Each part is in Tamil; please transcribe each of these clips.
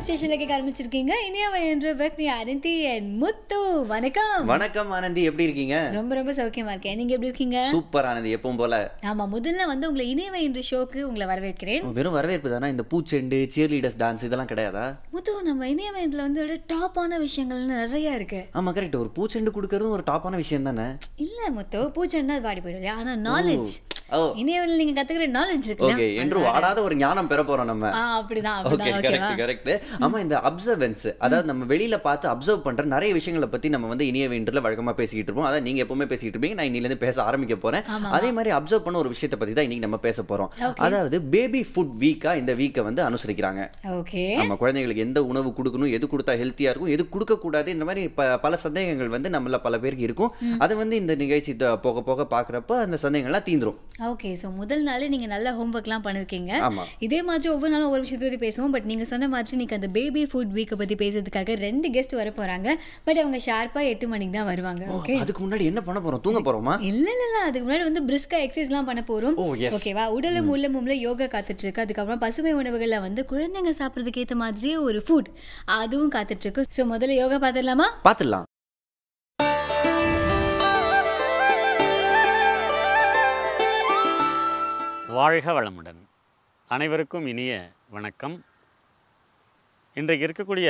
ஸ்டேஷன்ல கேட்க ஆரம்பிச்சிருக்கீங்க. இனியாவை என்று வித் மீ ஆனந்தி அண்ட் முத்து. வணக்கம். வணக்கம் ஆனந்தி, எப்படி இருக்கீங்க? ரொம்ப ரொம்ப சௌக்கியமா இருக்கேன். நீங்க எப்படி இருக்கீங்க? சூப்பர் ஆனந்தி, எப்பவும் போல. ஆமா, முதல்ல வந்து உங்களை இனியாவை என்ற ஷோக்கு உங்களை வரவேற்கிறேன். வெறும் வரவேற்பு தானா? இந்த பூச்செண்டு, சியர் லீடர்ஸ் டான்ஸ் இதெல்லாம் கிடையாதா? முத்து, நம்ம இனியாவை இதுல வந்து ஒரு டாப்பான விஷயங்கள் நிறைய இருக்கு. ஆமா கரெக்ட். ஒரு பூச்செண்டு கொடுக்கறதும் ஒரு டாப்பான விஷயம் தானே? இல்ல முத்து, பூச்செண்டா அது வாடி போயிடும். ஆனா நாலேஜ், இனியாவில் நீங்க கத்துக்கிற நாலேஜ் இருக்குல்ல, ஓகே, என்று வாடாத ஒரு ஞானம் பெற போறோம் நம்ம. அப்படிதான் ஓகே, ஓகேவா? கரெக்ட். ஆமா, இந்த அப்சர்வன்ஸ், அதாவது நம்ம வெளியில பார்த்து அப்சர்வ் பண்ற நிறைய விஷயங்களை பத்தி நம்ம வந்து இனியவை இன்றுல வழக்கமா பேசிக்கிட்டு இருப்போம். அதான் நீங்க எப்பவுமே பேசிக்கிட்டு இருப்பீங்க, நான் இன்னில இருந்து பேச ஆரம்பிக்க போறேன். அதே மாதிரி அப்சர்வ் பண்ண ஒரு விஷயத்தை பத்தி தான் இன்னைக்கு நம்ம பேச போறோம். அதாவது பேபி ஃபுட் வீக்கா இந்த வீக்கை வந்து அனுசரிக்கிறாங்க. ஓகே, நம்ம குழந்தைகளுக்கு எந்த உணவு கொடுக்கணும், எது கொடுத்தா ஹெல்த்தியா இருக்கும், எது கொடுக்க கூடாது, இந்த மாதிரி பல சந்தேகங்கள் வந்து நம்மள பல பேருக்கு இருக்கும். அது வந்து இந்த நிகழ்ச்சி போக போக பாக்குறப்ப அந்த சந்தேகங்கள்லாம் தீந்துரும். ஓகே, ஸோ முதல் நாளே நீங்கள் நல்ல ஹோம்ஒர்க்லாம் பண்ணிருக்கீங்க. ஆமா, இதே மாதிரி ஒவ்வொரு நாளும் ஒரு விஷயத்தை பற்றி பேசுவோம். பட் நீங்கள் சொன்ன மாதிரி நீங்கள் அந்த பேபி ஃபுட் வீக்கை பற்றி பேசுறதுக்காக 2 கெஸ்ட் வர போகிறாங்க. பட் அவங்க ஷார்ப்பாக 8 மணிக்கு தான் வருவாங்க. ஓகே, அதுக்கு முன்னாடி என்ன பண்ண போறோம்? தூங்க போறோமா? இல்ல, அதுக்கு முன்னாடி வந்து பிரிஸ்கா எக்ஸசைஸ்லாம் பண்ண போகிறோம். ஓகேவா? உடலும் உள்ளமும்ல யோகா காத்துட்டு இருக்கு. அதுக்கப்புறம் பசுமை உணவுகளில் வந்து குழந்தைங்க சாப்பிட்றதுக்கு ஏற்ற மாதிரியே ஒரு ஃபுட் அதுவும் காத்துட்டு இருக்கு. ஸோ முதல்ல யோகா பார்த்துடலாமா? பார்த்துடலாம். வாழ்க வளமுடன். அனைவருக்கும் இனிய வணக்கம். இன்றைக்கு இருக்கக்கூடிய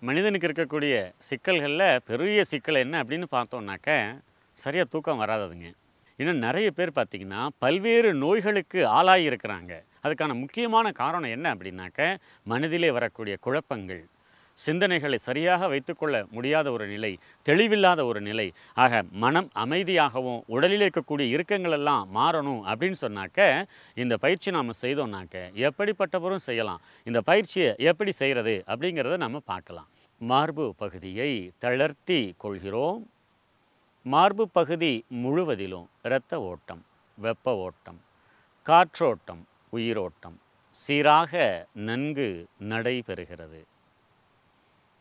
மனிதனுக்கு இருக்கக்கூடிய சிக்கல்களில் பெரிய சிக்கல் என்ன அப்படின்னு பார்த்தோம்னாக்க, சரியாக தூக்கம் வராததுங்க. இன்னும் நிறைய பேர் பார்த்திங்கன்னா பல்வேறு நோய்களுக்கு ஆளாகி இருக்கிறாங்க. அதுக்கான முக்கியமான காரணம் என்ன அப்படின்னாக்க, மனதிலே வரக்கூடிய குழப்பங்கள், சிந்தனைகளை சரியாக வைத்துக்கொள்ள முடியாத ஒரு நிலை, தெளிவில்லாத ஒரு நிலை. ஆக மனம் அமைதியாகவும் உடலில் இருக்கக்கூடிய இறுக்கங்களெல்லாம் மாறணும் அப்படின்னு சொன்னாக்க, இந்த பயிற்சி நாம் செய்தோம்னாக்க எப்படிப்பட்டவரும் செய்யலாம். இந்த பயிற்சியை எப்படி செய்கிறது அப்படிங்கிறத நம்ம பார்க்கலாம். மார்பு பகுதியை தளர்த்தி கொள்கிறோம். மார்பு பகுதி முழுவதிலும் இரத்த ஓட்டம், வெப்ப ஓட்டம், காற்றோட்டம், உயிரோட்டம் சீராக நன்கு நடைபெறுகிறது.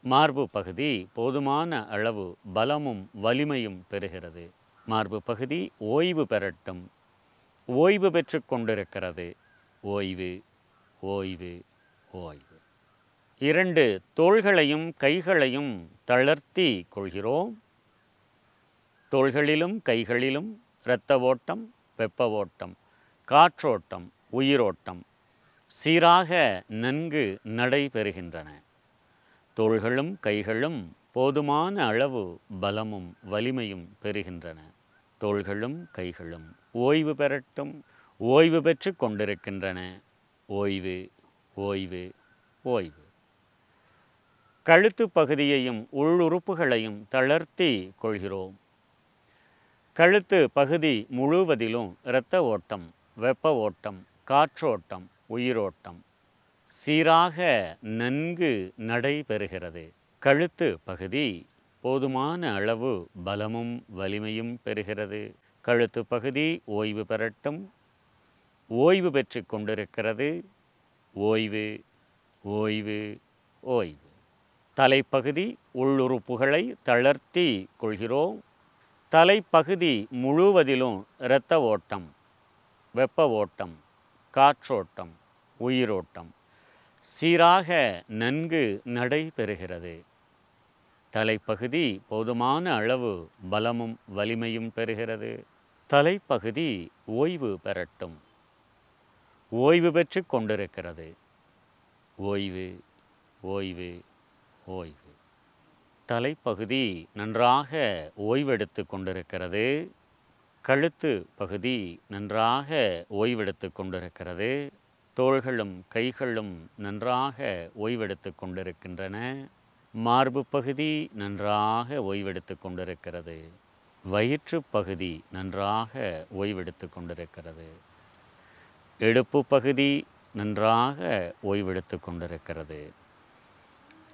மார்பு பகுதி போதுமான அளவு பலமும் வலிமையும் பெறுகிறது. மார்பு பகுதி ஓய்வு பெறட்டும். ஓய்வு பெற்று கொண்டிருக்கிறது. ஓய்வு, ஓய்வு, ஓய்வு. 2 தோள்களையும் கைகளையும் தளர்த்தி கொள்கிறோம். தோள்களிலும் கைகளிலும் இரத்த ஓட்டம், வெப்ப ஓட்டம், காற்றோட்டம், உயிரோட்டம் சீராக நன்கு நடைபெறுகின்றன. தோள்களும் கைகளும் போதுமான அளவு பலமும் வலிமையும் பெறுகின்றன. தோள்களும் கைகளும் ஓய்வு பெறட்டும். ஓய்வு பெற்று கொண்டிருக்கின்றன. ஓய்வு, ஓய்வு, ஓய்வு. கழுத்து பகுதியையும் உள்ளுறுப்புகளையும் தளர்த்தி கொள்கிறோம். கழுத்து பகுதி முழுவதிலும் இரத்த ஓட்டம், வெப்ப ஓட்டம், காற்றோட்டம், உயிரோட்டம் சீராக நன்கு நடைபெறுகிறது. கழுத்து பகுதி போதுமான அளவு பலமும் வலிமையும் பெறுகிறது. கழுத்து பகுதி ஓய்வு பெறட்டும். ஓய்வு பெற்று கொண்டிருக்கிறது. ஓய்வு, ஓய்வு, ஓய்வு. தலைப்பகுதி உள்ளுறுப்புகளை தளர்த்தி கொள்கிறோம். தலைப்பகுதி முழுவதிலும் இரத்த ஓட்டம், வெப்ப ஓட்டம், காற்றோட்டம், உயிரோட்டம் சீராக நன்கு நடைபெறுகிறது. தலைப்பகுதி போதுமான அளவு பலமும் வலிமையும் பெறுகிறது. தலைப்பகுதி ஓய்வு பெறட்டும். ஓய்வு பெற்று கொண்டிருக்கிறது. ஓய்வு, ஓய்வு, ஓய்வு. தலைப்பகுதி நன்றாக ஓய்வெடுத்து கொண்டிருக்கிறது. கழுத்து பகுதி நன்றாக ஓய்வெடுத்து கொண்டிருக்கிறது. தோள்களும் கைகளும் நன்றாக ஓய்வெடுத்து கொண்டிருக்கின்றன. மார்பு பகுதி நன்றாக ஓய்வெடுத்து கொண்டிருக்கிறது. வயிற்று பகுதி நன்றாக ஓய்வெடுத்து கொண்டிருக்கிறது. இடுப்பு பகுதி நன்றாக ஓய்வெடுத்து கொண்டிருக்கிறது.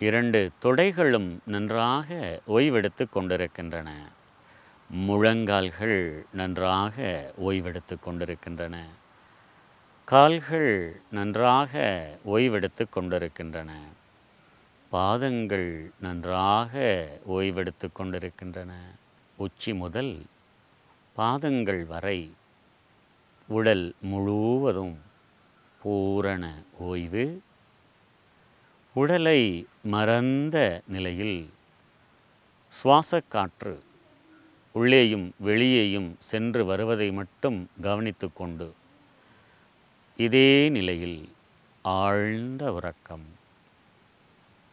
2 தொடைகளும் நன்றாக ஓய்வெடுத்து கொண்டிருக்கின்றன. முழங்கால்கள் நன்றாக ஓய்வெடுத்து கொண்டிருக்கின்றன. கால்கள் நன்றாக ஓய்வெடுத்து கொண்டிருக்கின்றன. பாதங்கள் நன்றாக ஓய்வெடுத்து கொண்டிருக்கின்றன. உச்சி முதல் பாதங்கள் வரை உடல் முழுவதும் பூரண ஓய்வு, உடலை மறந்த நிலையில் சுவாசக் காற்று உள்ளேயும் வெளியேயும் சென்று வருவதை மட்டும் கவனித்து கொண்டு இதே நிலையில் ஆழ்ந்த உறக்கம்,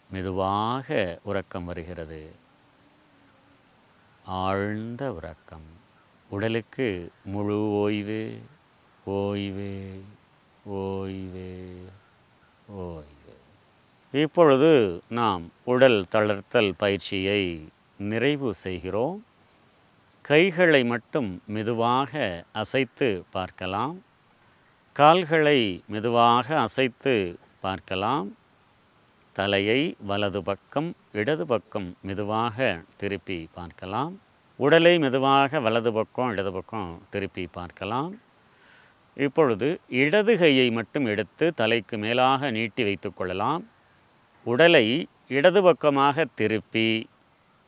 மெதுவாக உறக்கம் வருகிறது. ஆழ்ந்த உறக்கம். உடலுக்கு முழு ஓய்வு, ஓய்வு, ஓய்வு, ஓய்வு. இப்பொழுது நாம் உடல் தளர்த்தல் பயிற்சியை நிறைவு செய்கிறோம். கைகளை மட்டும் மெதுவாக அசைத்து பார்க்கலாம். கால்களை மெதுவாக அசைத்து பார்க்கலாம். தலையை வலது பக்கம் இடது பக்கம் மெதுவாக திருப்பி பார்க்கலாம். உடலை மெதுவாக வலது பக்கம் இடது பக்கம் திருப்பி பார்க்கலாம். இப்பொழுது இடது கையை மட்டும் எடுத்து தலைக்கு மேலாக நீட்டி வைத்து கொள்ளலாம். உடலை இடது பக்கமாக திருப்பி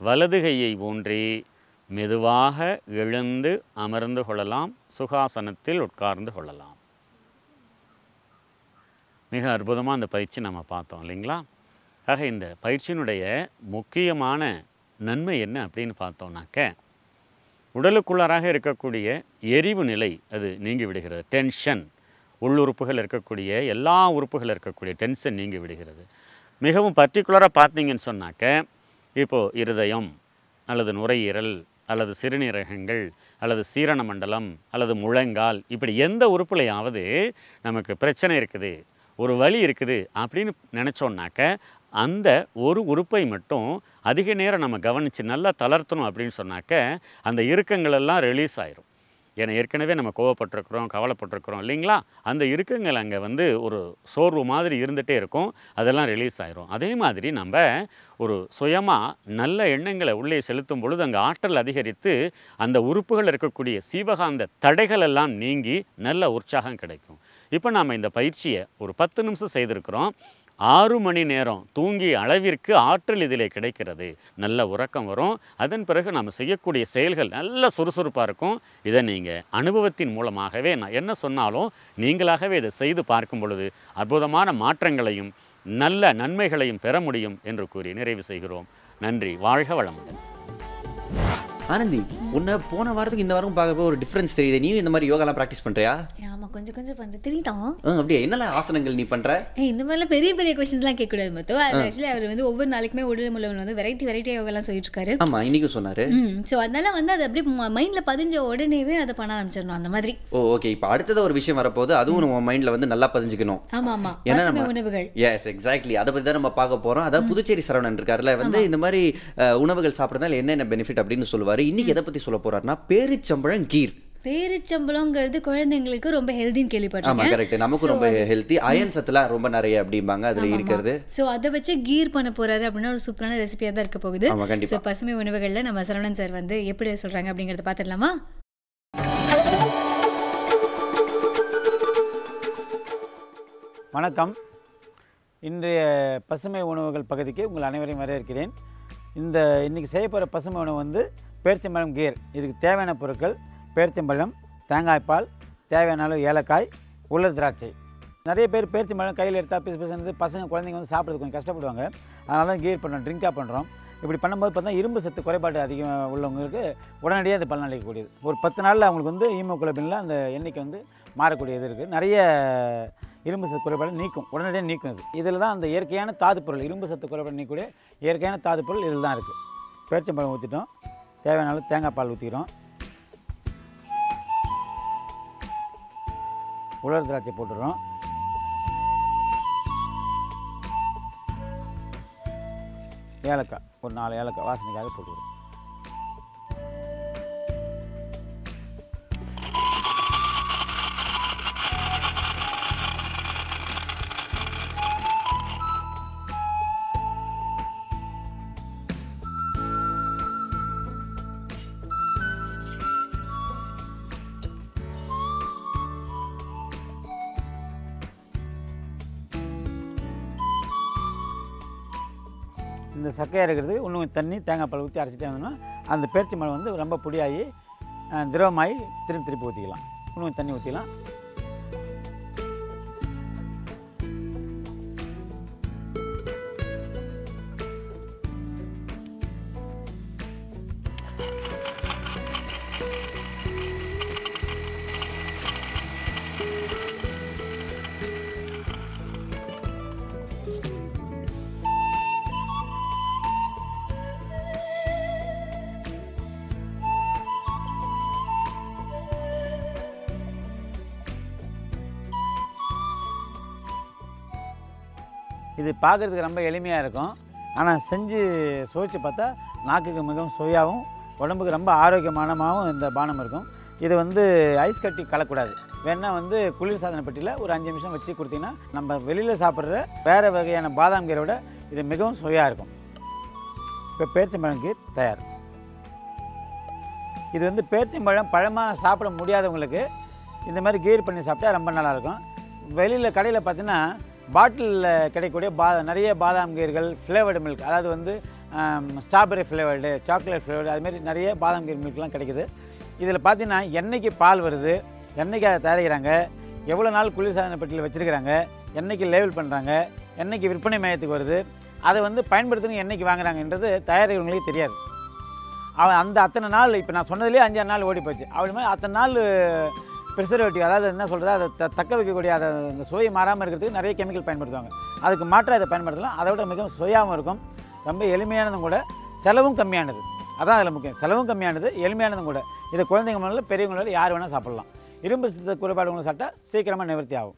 வலது கையை ஊன்றி மெதுவாக எழுந்து அமர்ந்து கொள்ளலாம். சுகாசனத்தில் உட்கார்ந்து கொள்ளலாம். மிக அற்புதமாக அந்த பயிற்சி நம்ம பார்த்தோம் இல்லைங்களா? ஆக இந்த பயிற்சியினுடைய முக்கியமான நன்மை என்ன அப்படின்னு பார்த்தோம்னாக்க, உடலுக்குள்ளாராக இருக்கக்கூடிய எரிவு நிலை அது நீங்கி விடுகிறது. டென்ஷன், உள்ளுறுப்புகள் இருக்கக்கூடிய எல்லா உறுப்புகள் இருக்கக்கூடிய டென்ஷன் நீங்கி விடுகிறது. மிகவும் பர்டிகுலராக பார்த்தீங்கன்னு சொன்னாக்க, இப்போது இருதயம் அல்லது நுரையீரல் அல்லது சிறுநீரகங்கள் அல்லது சீரண மண்டலம் அல்லது முழங்கால், இப்படி எந்த உறுப்புலையாவது நமக்கு பிரச்சனை இருக்குது, ஒரு வலி இருக்குது அப்படின்னு நினச்சோன்னாக்க, அந்த ஒரு உறுப்பை மட்டும் அதிக நேரம் நம்ம கவனித்து நல்லா தளர்த்தணும் அப்படின்னு சொன்னாக்க அந்த இறுக்கங்கள் எல்லாம் ரிலீஸ் ஆயிரும். ஏன்னா ஏற்கனவே நம்ம கோவப்பட்டிருக்கிறோம், கவலைப்பட்டிருக்கிறோம் இல்லைங்களா? அந்த இறுக்கங்கள் அங்கே ஒரு சோர்வு மாதிரி இருந்துகிட்டே இருக்கும். அதெல்லாம் ரிலீஸ் ஆயிரும். அதே மாதிரி நம்ம ஒரு சுயமாக நல்ல எண்ணங்களை உள்ளே செலுத்தும் பொழுது அங்கே ஆற்றல் அதிகரித்து அந்த உறுப்புகள் இருக்கக்கூடிய சீவகாந்த தடைகள் எல்லாம் நீங்கி நல்ல உற்சாகம் கிடைக்கும். இப்போ நாம் இந்த பயிற்சியை ஒரு 10 நிமிஷம் செய்திருக்கிறோம். 6 மணி நேரம் தூங்கிய அளவிற்கு ஆற்றல் இதிலே கிடைக்கிறது. நல்ல உறக்கம் வரும். அதன் பிறகு நம்ம செய்யக்கூடிய செயல்கள் நல்ல சுறுசுறுப்பாக இருக்கும். இதை நீங்கள் அனுபவத்தின் மூலமாகவே நான் என்ன சொன்னாலும் நீங்களாகவே இதை செய்து பார்க்கும் பொழுது அற்புதமான மாற்றங்களையும் நல்ல நன்மைகளையும் பெற முடியும் என்று கூறி நிறைவு செய்கிறோம். நன்றி. வாழ்க வளமுடன். ஆனந்தி, உன்னை போன வாரத்துக்கு இந்த வாரம் பார்க்கப்போ ஒரு டிஃப்ரென்ஸ் தெரியுது. நீயும் இந்த மாதிரி யோகாலாம் ப்ராக்டிஸ் பண்ணுறியா? ஆமாம், கொஞ்சம் கொஞ்சம் பண்ணுறேன். தெரியுதான்? அப்படியே என்னெல்லாம் ஆசனங்கள் நீ பண்ணுற? இந்த மாதிரிலாம் பெரிய பெரிய கொஸ்டின்ஸ்லாம் கேட்கக்கூடாது மொத்தம். அது ஆக்சுவலி அவர் ஒவ்வொரு நாளைக்குமே உடல் மூலம் வெரைட்டியாக யோகாலாம் சொல்லிட்டு இருக்காரு. ஆமாம், இன்றைக்கும் சொன்னார். ஸோ அதனால அது அப்படியே மைண்டில் பதிஞ்ச உடனேவே அதை பண்ண ஆரம்பிச்சிடணும் அந்த மாதிரி. ஓகே. இப்போ அடுத்தது ஒரு விஷயம் வரப்போகுது. அதுவும் நம்ம மைண்டில் நல்லா பதிஞ்சுக்கணும். ஆமாம், ஏன்னா உணவுகள். Yes, exactly. அதை பற்றி தான் நம்ம பார்க்க போகிறோம். அதாவது புதுச்சேரி சரவணன் இருக்காருல்ல, இந்த மாதிரி உணவுகள் சாப்பிட்றதுனால என்னென்ன பெனிஃபிட் அப்படின்னு சொல்லுவார். இன்னைக்கு எதை பற்றி சொல்ல போறாருன்னா, பேரிச்சம்பழம் கீர். பேரிச்சம்பழங்கிறது குழந்தைங்களுக்கு ரொம்ப ஹெல்தின்னு கேள்விப்பட்டிருக்கேன். ஆமா, கரெக்ட். நமக்கு ரொம்ப ஹெல்தி, அயன் சத்துலாம் ரொம்ப நிறைய அப்படிம்பாங்க அதுல இருக்கிறது. சோ அதை வச்சு கீர் பண்ண போறாரு அப்படின்னா ஒரு சூப்பரான ரெசிபியா தான் இருக்க போகுது. ஆமா, கண்டிப்பா. சோ பசுமை உணவுகள்ல நம்ம சரவணன் சார் எப்படி சொல்றாங்க அப்படிங்கறத பாத்துடலாமா? வணக்கம். இன்றைய பசுமை உணவுகள் பகுதிக்கு உங்கள் அனைவரையும் வரவேற்கிறேன். இன்றைக்கி செய்ய போகிற பசுமை உணவு பேரிச்சம்பழம் கீர். இதுக்கு தேவையான பொருட்கள்: பேரிச்சம்பழம், தேங்காய்பால், தேவையான அளவு ஏலக்காய், உலர் திராட்சை. நிறைய பேர் பேரிச்சம்பழம் கையில் எடுத்தால் பிசு பிசுன்னு பசங்க குழந்தைங்க சாப்பிட்றது கொஞ்சம் கஷ்டப்படுவாங்க. அதனால தான் கீர் பண்ணுறோம், ட்ரிங்காக பண்ணுறோம். இப்படி பண்ணும்போது பார்த்தா இரும்பு சத்து குறைபாடு அதிகம் உள்ளவங்களுக்கு உடனடியாக அது பலனளிக்கக்கூடியது. ஒரு 10 நாளில் அவங்களுக்கு ஹீமோகுளோபினில் அந்த எண்ணிக்கை மாறக்கூடியது இருக்குது. நிறைய இரும்பு சத்து குறைபாடு நீக்கும், உடனடியாக நீக்கும். இதில் தான் அந்த இயற்கையான தாதுப்பொருள், இரும்பு சத்து குறைபாடு நீக்கக்கூடிய இயற்கையான தாதுப்பொருள் இதில் தான் இருக்குது. பேரிச்சம்பழம் ஊற்றிட்டோம், தேவையான அளவு தேங்காய் பால் ஊற்றிக்கிறோம், உலர் திராட்சை போட்டுடுறோம், ஏலக்காய் ஒரு 4 ஏலக்காய் வாசனைக்காக போட்டுக்கிறோம். இந்த சக்கையாக இருக்கிறது இன்னும் தண்ணி தேங்காய் பால் ஊற்றி அரைச்சிட்டே வந்தோம்னா அந்த பேரிச்சம்பழம் ரொம்ப பொடியாகி திரவமாகி திருப்பி ஊற்றிக்கலாம். இன்னும் தண்ணி ஊற்றிக்கலாம். இது பார்க்குறதுக்கு ரொம்ப எளிமையாக இருக்கும். ஆனால் செஞ்சு சுவைச்சு பார்த்தா நாக்குக்கு மிகவும் சுவையாகவும் உடம்புக்கு ரொம்ப ஆரோக்கியமானமாகவும் இந்த பானம் இருக்கும். இது வந்து ஐஸ் கட்டி கலக்கூடாது. வேணால் குளிர்சாதன பெட்டியில் ஒரு 5 நிமிஷம் வச்சு கொடுத்தீங்கன்னா நம்ம வெளியில் சாப்பிட்ற வேறு வகையான பாதாம் கீரை விட இது மிகவும் சுவையாக இருக்கும். இப்போ பேரிச்சம்பழம் கீர் தயார். இது பேரிச்சம்பழம் பழமாக சாப்பிட முடியாதவங்களுக்கு இந்த மாதிரி கீர் பண்ணி சாப்பிட்டா ரொம்ப நல்லாயிருக்கும். வெளியில் கடையில் பார்த்தீங்கன்னா பாட்டிலில் கிடைக்கக்கூடிய நிறைய பாதாம் கீர்கள் ஃப்ளேவர்டு மில்க், அதாவது ஸ்ட்ராபெரி ஃப்ளேவர்டு, சாக்லேட் ஃப்ளேவர்டு, அதுமாரி நிறைய பாதாம் கீர் மில்க்லாம் கிடைக்குது. இதில் பார்த்தீங்கன்னா என்றைக்கு பால் வருது, என்றைக்கு அதை தயாரிக்கிறாங்க, எவ்வளோ நாள் குளிர்சாதன பெட்டியில் வச்சுருக்கிறாங்க, என்றைக்கு லேபிள் பண்ணுறாங்க, என்றைக்கு விற்பனை மையத்துக்கு வருது, அதை பயன்படுத்தணும் என்றைக்கு வாங்குறாங்கன்றது தயாரிக்கிறவங்களுக்கு தெரியாது. அவன் அத்தனை நாள் இப்போ நான் சொன்னதுலேயே 5-6 நாள் ஓடி போச்சு. அப்படி மாதிரி அத்தனை நாள் ப்ரிசர்வேட்டிவ், அதாவது என்ன சொல்கிறது, அதை தக்க வைக்கக்கூடிய அதை இந்த சுவை மாறாமல் இருக்கிறதுக்கு நிறைய கெமிக்கல் பயன்படுத்துவாங்க. அதுக்கு மாற்றாக இதை பயன்படுத்தலாம். அதை விட மிகவும் சுவையாகவும் இருக்கும். ரொம்ப எளிமையானதும் கூட, செலவும் கம்மியானது. அதான் அதில் முக்கியம். செலவும் கம்மியானது, எளிமையானதும் கூட. இதை குழந்தைங்க முதல்ல பெரியவங்களால யார் வேணால் சாப்பிட்லாம். இரும்பு சத்து குறைபாடுகளும் சாப்பிட்டா சீக்கிரமாக நிவர்த்தி ஆகும்.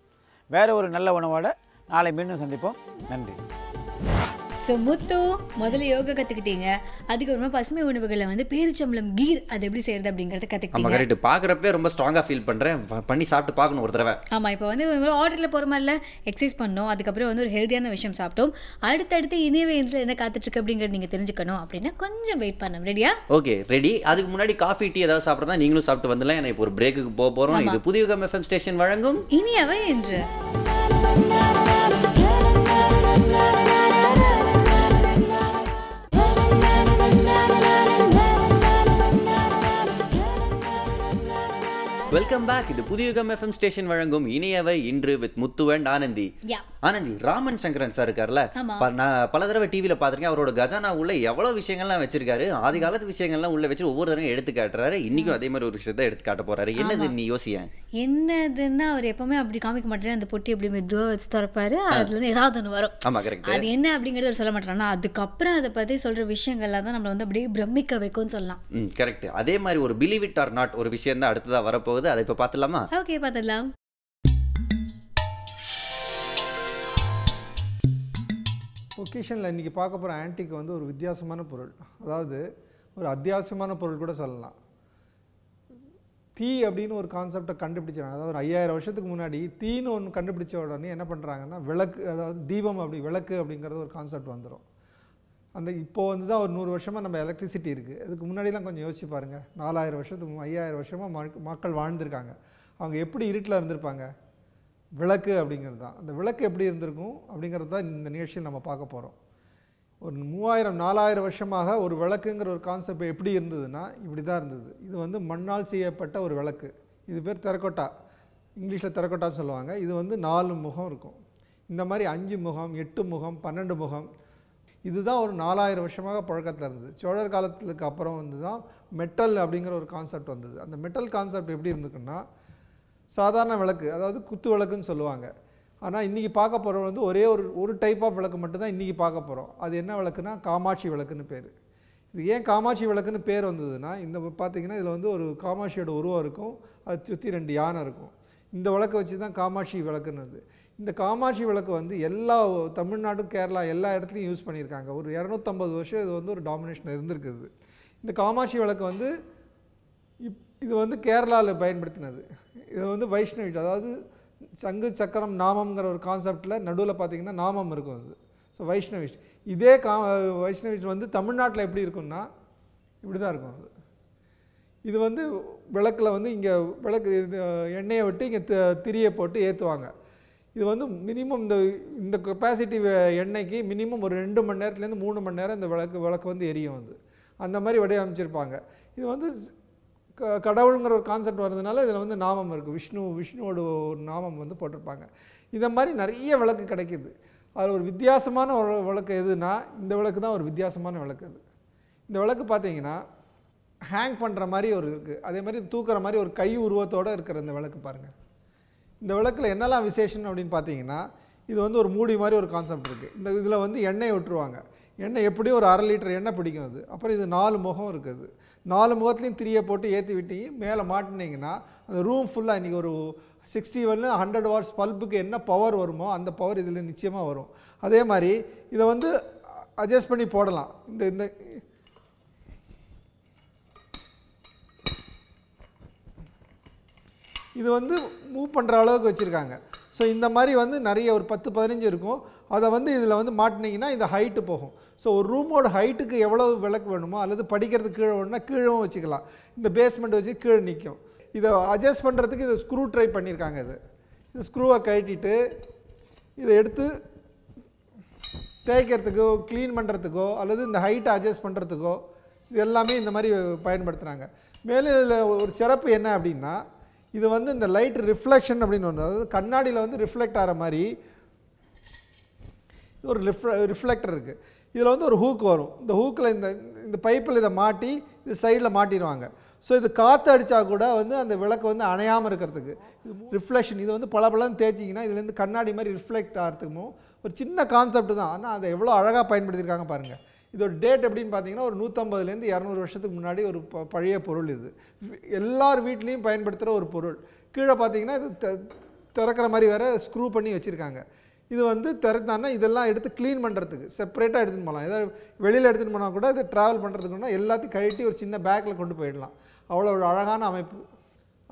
வேறு ஒரு நல்ல உணவோடு நாளை மீண்டும் சந்திப்போம். நன்றி. ஸோ முத்து முதல்ல யோகா கற்றுக்கிட்டீங்க, அதுக்கப்புறமா பசுமை உணவுகளில் பேரிச்சம்பழம் கீர் அது எப்படி செய்யறது அப்படிங்கிறத கற்றுக்கிட்டீங்க. கரெக்ட். பார்க்குறப்பே ரொம்ப ஸ்ட்ராங்காக ஃபீல் பண்ணுறேன். பண்ணி சாப்பிட்டு பார்க்கணும் ஒரு தடவை. ஆமாம், இப்போ ஆர்டரில் போகிற மாதிரில எக்ஸசைஸ் பண்ணோம், அதுக்கப்புறம் ஒரு ஹெல்த்தியான விஷயம் சாப்பிட்டோம். அடுத்தடுத்து இனியவே என்ன காத்துட்ருக்கு அப்படிங்கிறது நீங்கள் தெரிஞ்சுக்கணும் அப்படின்னா கொஞ்சம் வெயிட் பண்ணணும். ரெடியா? Okay, ready. அதுக்கு முன்னாடி காஃபி டீ ஏதாவது சாப்பிட்றதா நீங்களும் சாப்பிட்டு வந்துடலாம். ஏன்னா இப்போ ஒரு பிரேக்குக்கு போக போகிறோம். இது புதிய யுகம் FM ஸ்டேஷன் வழங்கும் இனியவை என்று. Welcome back. இது புதிய யுகம் FM ஸ்டேஷன் வழங்கும் இனியவை இன்று with Muthu and Anandhi. Anandhi, Raman Sankaran sir இருக்கார்ல, நான் பல தடவை டிவியில் பார்த்துருக்கேன். அவரோட கஜானா உள்ள எவ்வளோ விஷயங்கள்லாம் வச்சிருக்காரு. ஆதி காலத்து விஷயங்கள்லாம் உள்ள வச்சு ஒவ்வொரு தடவை எடுத்து காட்டுறாரு. இன்னைக்கும் அதே மாதிரி ஒரு விஷயத்த எடுத்து காட்ட போறாரு. என்னது நீ யோசிய? என்னதுன்னா அவர் எப்பவுமே அப்படி காமிக்க மாட்டேன். அந்த பொட்டி அப்படி மெதுவாக வச்சு திறப்பாரு, அதுல ஏதாவது ஒன்று வரும். ஆமா, கரெக்ட். அது என்ன அப்படிங்கிறது சொல்ல மாட்டேறான்னா அதுக்கப்புறம் அதை பத்தி சொல்ற விஷயங்கள்லாம் தான் நம்மளை அப்படியே பிரமிக்க வைக்கும்னு சொல்லலாம். கரெக்ட். அதே மாதிரி ஒரு பிலீவ் இட் ஆர் நாட் ஒரு விஷயம் தான் அடுத்ததா வரப்போகுது. அதை இப்போ பார்த்துலாமா? ஓகே, பார்த்துடலாம். பொக்கிஷனில் இன்றைக்கி பார்க்க போகிற ஆன்டிக் ஒரு வித்தியாசமான பொருள், அதாவது ஒரு அத்தியாவசியமான பொருள் கூட சொல்லலாம். தீ அப்படின்னு ஒரு கான்செப்டை கண்டுபிடிச்சாங்க. அதாவது ஒரு 5000 வருஷத்துக்கு முன்னாடி தீன்னு ஒன்று கண்டுபிடிச்ச உடனே என்ன பண்ணுறாங்கன்னா விளக்கு, அதாவது தீபம், விளக்கு அப்படிங்கிறது ஒரு கான்செப்ட் வந்துடும். இப்போது தான் ஒரு 100 வருஷமாக நம்ம எலக்ட்ரிசிட்டி இருக்குது. அதுக்கு முன்னாடிலாம் கொஞ்சம் யோசிச்சு பாருங்கள். 4000 வருஷத்துக்கு 5000 வருஷமாக மக்கள் வாழ்ந்திருக்காங்க. அவங்க எப்படி இருட்டில் இருந்திருப்பாங்க? விளக்கு அப்படிங்கிறது தான். அந்த விளக்கு எப்படி இருந்திருக்கும் அப்படிங்கிறது தான் இந்த நிகழ்ச்சியில் நம்ம பார்க்க போகிறோம். ஒரு 3000-4000 வருஷமாக ஒரு விளக்குங்கிற ஒரு கான்செப்ட் எப்படி இருந்ததுன்னா இப்படி தான் இருந்தது. இது மண்ணால் செய்யப்பட்ட ஒரு விளக்கு. இது பேர் தெரக்கோட்டா, இங்கிலீஷில் தெரக்கோட்டா சொல்லுவாங்க. இது 4 முகம் இருக்கும். இந்த மாதிரி 5 முகம், 8 முகம், 12 முகம். இதுதான் ஒரு 4000 வருஷமாக பழக்கத்தில் இருந்தது. சோழர் காலத்துக்கு அப்புறம் தான் மெட்டல் அப்படிங்கிற ஒரு கான்செப்ட் வந்தது. அந்த மெட்டல் கான்செப்ட் எப்படி இருந்துக்குன்னா சாதாரண விளக்கு, அதாவது குத்து விளக்குன்னு சொல்லுவாங்க. ஆனால் இன்றைக்கி பார்க்க போகிற ஒரே ஒரு டைப் ஆஃப் விளக்கு மட்டும்தான் இன்றைக்கி பார்க்க போகிறோம். அது என்ன விளக்குனா காமாட்சி விளக்குன்னு பேர். இது ஏன் காமாட்சி விளக்குன்னு பேர் வந்ததுன்னா, இந்த பார்த்திங்கன்னா இதில் ஒரு காமாட்சியோட உருவம் இருக்கும், அது சுற்றி 2 யானை இருக்கும். இந்த விளக்கை வச்சு தான் காமாட்சி விளக்குன்னு. இந்த காமாட்சி விளக்கு எல்லா தமிழ்நாடு, கேரளா எல்லா இடத்துலையும் யூஸ் பண்ணியிருக்காங்க. ஒரு 250 வருஷம் இது ஒரு டாமினேஷன் இருந்திருக்குது. இந்த காமாட்சி விளக்கு இது கேரளாவில் பயன்படுத்தினது. இது வைஷ்ணவிட், அதாவது சங்கு சக்கரம் நாமம்ங்கிற ஒரு கான்செப்டில் நடுவில் பார்த்திங்கன்னா நாமம் இருக்கும். அது ஸோ வைஷ்ணவிட். இதே வைஷ்ணவிட் தமிழ்நாட்டில் எப்படி இருக்குன்னா இப்படி தான் இருக்கும். அது இது விளக்கில் இங்கே விளக்கு எண்ணெயை விட்டு இங்கே திரியை போட்டு ஏற்றுவாங்க. இது மினிமம் இந்த கெப்பாசிட்டி எண்ணெய்க்கு மினிமம் ஒரு 2 மணி நேரத்துலேருந்து 3 மணி நேரம் இந்த விளக்கு எரியும். அந்த மாதிரி வடிவமைச்சிருப்பாங்க. இது கடவுளுங்கிற ஒரு கான்செப்ட் வர்றதுனால இதில் நாமம் இருக்குது. விஷ்ணுவோட ஒரு நாமம் போட்டிருப்பாங்க. இந்த மாதிரி நிறைய விளக்கு கிடைக்கிது. அதில் ஒரு வித்தியாசமான ஒரு விளக்கு எதுனா இந்த விளக்கு தான் ஒரு வித்தியாசமான விளக்கு. அது இந்த விளக்கு பார்த்தீங்கன்னா ஹேங் பண்ணுற மாதிரி ஒரு இருக்குது. அதே மாதிரி தூக்குற மாதிரி ஒரு கை உருவத்தோடு இருக்கிற இந்த விளக்கு பாருங்கள். இந்த விளக்கில் என்னெல்லாம் விசேஷம் அப்படின்னு பார்த்தீங்கன்னா, இது ஒரு மூடி மாதிரி ஒரு கான்செப்ட் இருக்குது. இதில் எண்ணெய் விட்டுருவாங்க. எண்ணெய் எப்படியும் ஒரு 1/2 லிட்டர் எண்ணெய் பிடிக்கும் அது. அப்புறம் இது 4 முகம் இருக்குது. 4 முகத்துலையும் திரியை போட்டு ஏற்றி விட்டீங்க மேலே மாட்டினீங்கன்னா அந்த ரூம் ஃபுல்லாக இன்றைக்கி ஒரு 60 100 வாட்ஸ் பல்புக்கு என்ன பவர் வருமோ அந்த பவர் இதில் நிச்சயமாக வரும். அதே மாதிரி இதை வந்து அட்ஜஸ்ட் பண்ணி போடலாம். இந்த இது வந்து மூவ் பண்ணுற அளவுக்கு வச்சுருக்காங்க. ஸோ இந்த மாதிரி வந்து நிறைய ஒரு 10-15 இருக்கும். அதை வந்து இதில் வந்து மாட்டினீங்கன்னா இந்த ஹைட்டு போகும். ஸோ ஒரு ரூமோட ஹைட்டுக்கு எவ்வளோ விளக்கு வேணுமோ அல்லது படிக்கிறதுக்கு கீழே வேணும்னா கீழவும் வச்சுக்கலாம். இந்த பேஸ்மெண்ட் வச்சு கீழே நிற்கும். இதை அட்ஜஸ்ட் பண்ணுறதுக்கு இதை ஸ்க்ரூ ட்ரை பண்ணியிருக்காங்க. இது ஸ்க்ரூவை கழட்டிட்டு இதை எடுத்து தேய்க்கிறதுக்கோ க்ளீன் பண்ணுறதுக்கோ அல்லது இந்த ஹைட்டை அட்ஜஸ்ட் பண்ணுறதுக்கோ இது எல்லாமே இந்த மாதிரி பயன்படுத்துகிறாங்க. மேலும் இதில் ஒரு சிறப்பு என்ன அப்படின்னா இது வந்து இந்த லைட் ரிஃப்ளெக்ஷன் அப்படின்னு ஒன்று, அதாவது கண்ணாடியில் வந்து ரிஃப்ளெக்ட் ஆகிற மாதிரி ஒரு ரிஃப்ளெக்டர் இருக்குது. இதில் வந்து ஒரு ஹூக் வரும். இந்த ஹூக்கில் இந்த பைப்பில் இதை மாட்டி இது சைடில் மாட்டிடுவாங்க. ஸோ இது காற்று அடித்தா கூட வந்து அந்த விளக்கு வந்து அணையாமல் இருக்கிறதுக்கு ரிஃப்ளெக்ஷன் இது வந்து பளபளன்னு தேய்ச்சிங்கன்னா இதுலேருந்து கண்ணாடி மாதிரி ரிஃப்ளெக்ட் ஆகிறதுக்கும் ஒரு சின்ன கான்செப்ட் தான். ஆனால் அதை எவ்வளோ அழகாக பயன்படுத்தியிருக்காங்க பாருங்கள். இதோட டேட் எப்படின்னு பார்த்தீங்கன்னா ஒரு 150லேருந்து 200 வருஷத்துக்கு முன்னாடி ஒரு பழைய பொருள். இது எல்லார் வீட்லேயும் பயன்படுத்துகிற ஒரு பொருள். கீழே பார்த்தீங்கன்னா இது திறக்கிற மாதிரி வேறு ஸ்க்ரூ பண்ணி வச்சுருக்காங்க. இது வந்து திறந்தான்னா இதெல்லாம் எடுத்து க்ளீன் பண்ணுறதுக்கு செப்பரேட்டாக எடுத்துகிட்டு போகலாம். ஏதாவது வெளியில் எடுத்துகிட்டு போனால் கூட இது ட்ராவல் பண்ணுறதுக்குன்னா எல்லாத்தையும் கழட்டி ஒரு சின்ன பேக்கில் கொண்டு போயிடலாம். அவ்வளோ ஒரு அழகான அமைப்பு.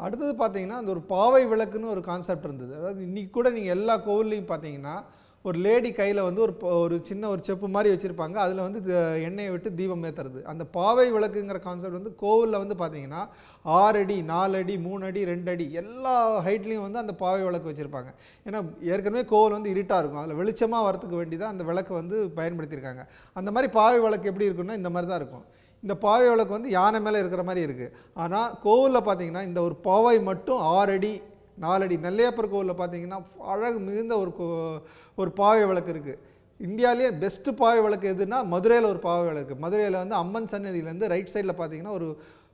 அடுத்தது பார்த்தீங்கன்னா அந்த ஒரு பாவை விளக்குன்னு ஒரு கான்செப்ட் இருந்தது. அதாவது இன்றைக்கி கூட நீங்கள் எல்லா கோவில்லையும் பார்த்தீங்கன்னா ஒரு லேடி கையில் வந்து ஒரு சின்ன ஒரு செப்பு மாதிரி வச்சுருப்பாங்க. அதில் வந்து எண்ணெயை விட்டு தீபம் ஏற்றுறது. அந்த பாவை விளக்குங்கிற கான்செப்ட் வந்து கோவிலில் வந்து பார்த்தீங்கன்னா 6 அடி 4 அடி 3 அடி 2 அடி எல்லா ஹைட்லேயும் வந்து அந்த பாவை விளக்கு வச்சுருப்பாங்க. ஏன்னா ஏற்கனவே கோவில் வந்து இருட்டாக இருக்கும். அதில் வெளிச்சமாக வரத்துக்கு வேண்டி தான் அந்த விளக்கு வந்து பயன்படுத்தியிருக்காங்க. அந்த மாதிரி பாவை விளக்கு எப்படி இருக்குன்னா இந்த மாதிரி தான் இருக்கும். இந்த பாவை விளக்கு வந்து யானை மேலே இருக்கிற மாதிரி இருக்குது. ஆனால் கோவிலில் பார்த்தீங்கன்னா இந்த ஒரு பாவை மட்டும் 6 அடி 4 அடி. நெல்லையப்பர் கோவிலில் பார்த்தீங்கன்னா அழகு மிகுந்த ஒரு பாவை விளக்கு இருக்குது. இந்தியாவிலேயே பெஸ்ட்டு பாவை விளக்கு எதுனா மதுரையில் ஒரு பாவை விளக்கு. மதுரையில் வந்து அம்மன் சன்னதியிலேருந்து ரைட் சைடில் பார்த்தீங்கன்னா ஒரு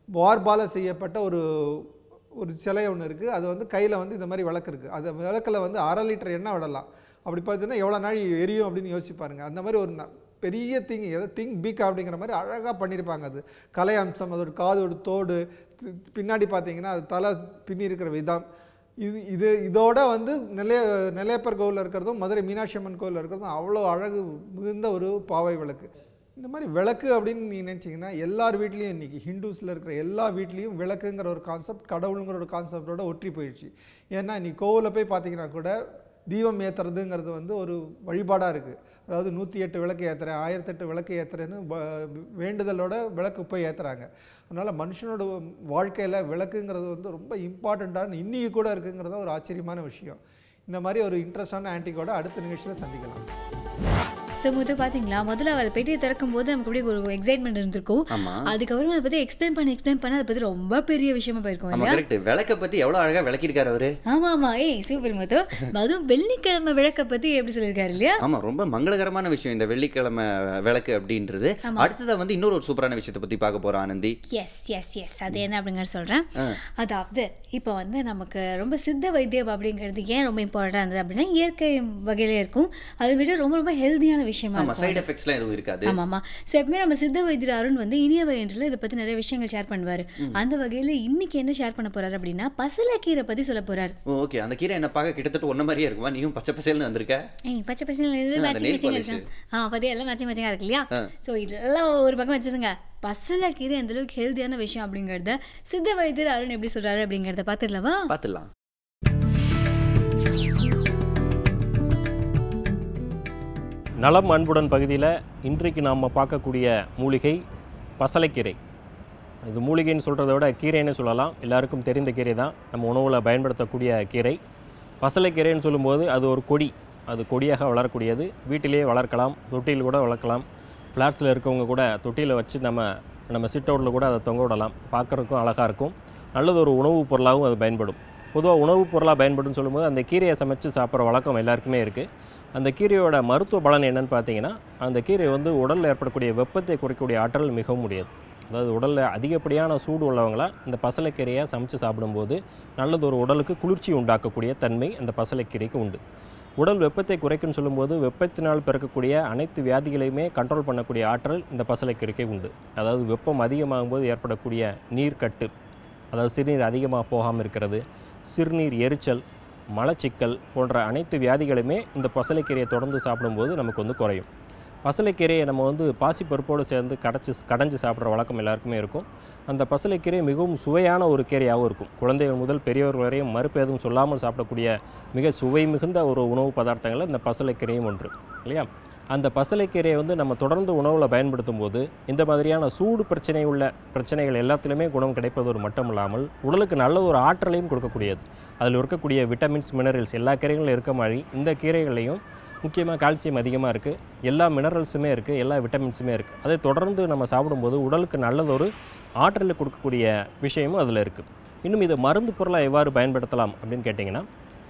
வார்பால் செய்யப்பட்ட ஒரு சிலை ஒன்று இருக்குது. அது வந்து கையில் வந்து இந்த மாதிரி விளக்கு இருக்குது. அது விளக்கில் வந்து 1/2 லிட்டர் எண்ணெய் விடலாம். அப்படி பார்த்தீங்கன்னா எவ்வளோ நாள் எரியும் அப்படின்னு யோசிச்சு பாருங்கள். அந்த மாதிரி ஒரு பெரிய திங் பிக் அப்படிங்கிற மாதிரி அழகாக பண்ணியிருப்பாங்க. அது கலை அம்சம், அதோட காதோட தோடு, பின்னாடி பார்த்தீங்கன்னா அது தலை பின்னி இருக்கிற விதம், இதோட வந்து நெல்லையப்பர் கோவிலில் இருக்கிறதும் மதுரை மீனாட்சி அம்மன் கோவிலில் இருக்கிறதும் அவ்வளோ அழகு மிகுந்த ஒரு பாவை விளக்கு. இந்த மாதிரி விளக்கு அப்படின்னு நீங்கள் நினச்சிங்கன்னா எல்லார் வீட்லேயும் இன்றைக்கி ஹிந்துஸில் இருக்கிற எல்லா வீட்லேயும் விளக்குங்கிற ஒரு கான்செப்ட் கடவுளுங்கிற ஒரு கான்செப்டோட ஒற்றி போயிடுச்சு. ஏன்னா இன்றைக்கி கோவிலில் போய் பார்த்தீங்கன்னா கூட தீபம் ஏற்றுறதுங்கிறது வந்து ஒரு வழிபாடாக இருக்குது. அதாவது 108 விளக்கு ஏற்றுறேன் 1008 விளக்கு ஏற்றுறேன்னு வேண்டுதலோட விளக்கு போய் ஏற்றுறாங்க. அதனால் மனுஷனோட வாழ்க்கையில் விளக்குங்கிறது வந்து ரொம்ப இம்பார்ட்டண்ட்டான இன்றைக்கி கூட இருக்குங்கிறத ஒரு ஆச்சரியமான விஷயம். இந்த மாதிரி ஒரு இன்ட்ரெஸ்டான ஆன்டிக்கோட அடுத்த நிகழ்ச்சியில் சந்திக்கலாம். ஸோ முத்து பார்த்தீங்களா, முதல்ல அவர் பெட்டியை திறக்கும் போது நமக்கு அப்படியே ஒரு எக்ஸைட்மெண்ட் இருந்திருக்கும். அதுக்கப்புறம் அதை பற்றி எக்ஸ்பிளைன் பண்ண அதை பற்றி ரொம்ப பெரிய விஷயமா போயிருக்கும் இல்லையா? விளக்கை பற்றி எவ்வளோ அழகாக விளக்கியிருக்காரு அவரு. ஆமாம் சூப்பர் முத்து. அதுவும் வெள்ளிக்கிழமை விளக்கை பற்றி எப்படி சொல்லியிருக்காரு இல்லையா? ஆமாம், ரொம்ப மங்களகரமான விஷயம் இந்த வெள்ளிக்கிழமை விளக்கு அப்படின்றது. அடுத்ததாக வந்து இன்னொரு ஒரு சூப்பரான விஷயத்தை பற்றி பார்க்க போகிறோம் ஆனந்தி. எஸ் அது என்ன அப்படிங்கிற சொல்கிறேன். அதாவது இப்போ வந்து நமக்கு ரொம்ப சித்த வைத்தியம் அப்படிங்கிறது ஏன் ரொம்ப இம்பார்ட்டன்ட் இருந்தது அப்படின்னா இயற்கை வகையில இருக்கும். அதை விட ரொம்ப ஹெல்தியான விஷயமா இருக்கும். சைடு எஃபெக்ட்ஸ்லாம் எதுவும் இருக்காது. ஆமாமா. ஸோ எப்பவுமே நம்ம சித்த வைத்தியர் அருண் வந்து இனிய வயன்றில் இதை பற்றி நிறைய விஷயங்கள் ஷேர் பண்ணுவார். அந்த வகையில் இன்னைக்கு என்ன ஷேர் பண்ண போறாரு அப்படின்னா பசலைக்கீரை பற்றி சொல்ல போறாரு. ஓகே, அந்த கீரை என்ன பார்க்க கிட்டத்தட்ட ஒன்ன மாதிரியே இருக்குமா? நீயும் பச்சை பசேல்னு வந்திருக்க. பச்சை பசேல் மேட்சிங் பத்தி எல்லாம் மேட்சிங்கா இருக்கு இல்லையா? ஸோ இதெல்லாம் ஒரு பக்கம் வச்சிருங்க. பசலைக்கீரை எந்த அளவுக்கு ஹெல்தியான விஷயம் அப்படிங்கறத சித்த வைத்தியர் அருண் எப்படி சொல்றாரு அப்படிங்கறத பார்த்துடலாம். நலம் அன்புடன் பகுதியில் இன்றைக்கு நாம் பார்க்கக்கூடிய மூலிகை பசலைக்கீரை. இது மூலிகைன்னு சொல்கிறத விட கீரைன்னு சொல்லலாம். எல்லாருக்கும் தெரிந்த கீரை தான், நம்ம உணவில் பயன்படுத்தக்கூடிய கீரை. பசலைக்கீரைன்னு சொல்லும்போது அது ஒரு கொடி, அது கொடியாக வளரக்கூடியது. வீட்டிலேயே வளர்க்கலாம், தொட்டியில் கூட வளர்க்கலாம். ஃப்ளாட்ஸில் இருக்கவங்க கூட தொட்டியில் வச்சு நம்ம சிட் அவுட்டில் கூட அதை தொங்க விடலாம். பார்க்குறதுக்கும் அழகாக இருக்கும். நல்லது ஒரு உணவுப் பொருளாகவும் அது பயன்படும். பொதுவாக உணவுப் பொருளாக பயன்படும் சொல்லும்போது அந்த கீரையை சமைச்சு சாப்பிட்ற வழக்கம் எல்லாருக்குமே இருக்குது. அந்த கீரையோட மருத்துவ பலன் என்னென்னு பார்த்தீங்கன்னா அந்த கீரை வந்து உடலில் ஏற்படக்கூடிய வெப்பத்தை குறைக்கக்கூடிய ஆற்றல் மிகவும் முடியாது. அதாவது உடலில் அதிகப்படியான சூடு உள்ளவங்களாம் இந்த பசலைக்கீரையை சமைச்சு சாப்பிடும்போது நல்லது ஒரு உடலுக்கு குளிர்ச்சி உண்டாக்கக்கூடிய தன்மை அந்த பசலைக்கீரைக்கு உண்டு. உடல் வெப்பத்தை குறைக்குன்னு சொல்லும்போது வெப்பத்தினால் பிறக்கக்கூடிய அனைத்து வியாதிகளையுமே கண்ட்ரோல் பண்ணக்கூடிய ஆற்றல் இந்த பசலைக்கீரைக்கு உண்டு. அதாவது வெப்பம் அதிகமாகும் போது ஏற்படக்கூடிய நீர்க்கட்டு, அதாவது சிறுநீர் அதிகமாக போகாமல் இருக்கிறது, சிறுநீர் எரிச்சல், மலச்சிக்கல் போன்ற அனைத்து வியாதிகளுமே இந்த பசலைக்கீரையை தொடர்ந்து சாப்பிடும்போது நமக்கு வந்து குறையும். பசலைக்கீரையை நம்ம வந்து பாசிப்பருப்போடு சேர்ந்து கடைஞ்சி சாப்பிட்ற வழக்கம் எல்லாருக்குமே இருக்கும். அந்த பசலைக்கீரை மிகவும் சுவையான ஒரு கீரையாகவும் இருக்கும். குழந்தைகள் முதல் பெரியவர்கள் வரையும் மறுப்பு எதுவும் சொல்லாமல் சாப்பிடக்கூடிய மிக சுவை மிகுந்த ஒரு உணவு பதார்த்தங்களில் இந்த பசலைக்கீரையும் ஒன்று இல்லையா. அந்த பசலைக்கீரையை வந்து நம்ம தொடர்ந்து உணவில் பயன்படுத்தும் போது இந்த மாதிரியான சூடு பிரச்சனைகள் எல்லாத்துலேயுமே குணம் கிடைப்பதோடு மட்டும் இல்லாமல் உடலுக்கு நல்ல ஒரு ஆற்றலையும் கொடுக்கக்கூடியது. அதில் இருக்கக்கூடிய விட்டமின்ஸ், மினரல்ஸ் எல்லா கீரைகளும் இருக்க மாதிரி இந்த கீரைகளையும் முக்கியமாக கால்சியம் அதிகமாக இருக்குது, எல்லா மினரல்ஸுமே இருக்குது, எல்லா விட்டமின்ஸுமே இருக்குது. அதை தொடர்ந்து நம்ம சாப்பிடும்போது உடலுக்கு நல்லதொரு ஆற்றலை கொடுக்கக்கூடிய விஷயமும் அதில் இருக்குது. இன்னும் இதை மருந்து பொருளாக எவ்வாறு பயன்படுத்தலாம் அப்படின்னு கேட்டிங்கன்னா,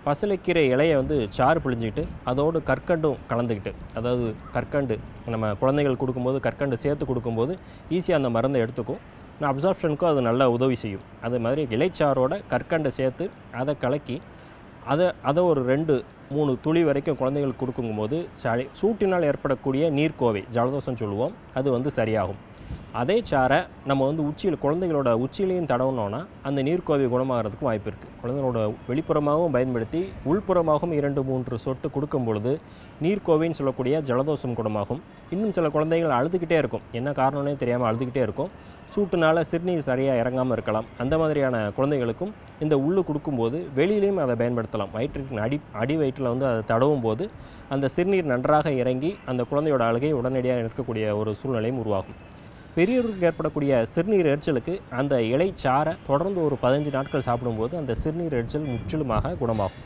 பசலைக்கீரை இலையை வந்து சாறு பிழிஞ்சிக்கிட்டு அதோடு கற்கண்டும் கலந்துக்கிட்டு, அதாவது கற்கண்டு நம்ம குழந்தைகள் கொடுக்கும்போது கற்கண்டு சேர்த்து கொடுக்கும்போது ஈஸியாக அந்த மருந்தை எடுத்துக்கும், அப்சார்ப்ஷனுக்கும் அது நல்லா உதவி செய்யும். அதே மாதிரி இலைச்சாரோட கற்கண்டை சேர்த்து அதை கலக்கி அதை ஒரு 2-3 துளி வரைக்கும் குழந்தைகளுக்கு கொடுக்கும்போது சூட்டினால் ஏற்படக்கூடிய நீர்க்கோவை, ஜலதோஷம் சொல்லுவோம், அது வந்து சரியாகும். அதே சாரை நம்ம வந்து குழந்தைகளோட உச்சியிலையும் தடவுனோன்னா அந்த நீர்க்கோவை குணமாகிறதுக்கும் வாய்ப்பு இருக்குது. குழந்தைகளோட வெளிப்புறமாகவும் பயன்படுத்தி உள்புறமாகவும் 2-3 சொட்டு கொடுக்கும் பொழுது நீர்க்கோவைன்னு சொல்லக்கூடிய ஜலதோஷம் குணமாகும். இன்னும் சில குழந்தைகள் அழுதுகிட்டே இருக்கும், என்ன காரணம்னே தெரியாமல் அழுதுகிட்டே இருக்கும், சூட்டுனால சிறுநீர் சரியாக இறங்காமல் இருக்கலாம். அந்த மாதிரியான குழந்தைகளுக்கும் இந்த உள்ளு கொடுக்கும்போது வெளியிலையும் அதை பயன்படுத்தலாம். வயிற்றுக்கு அடி வயிற்றில் வந்து அதை தடவும் போது அந்த சிறுநீர் நன்றாக இறங்கி அந்த குழந்தையோட அழுகை உடனடியாக நிற்கக்கூடிய ஒரு சூழ்நிலையும் உருவாகும். பெரியவருக்கு ஏற்படக்கூடிய சிறுநீர் எரிச்சலுக்கு அந்த இலைச்சாரை தொடர்ந்து ஒரு 15 நாட்கள் சாப்பிடும்போது அந்த சிறுநீர் எரிச்சல் முற்றிலுமாக குணமாகும்.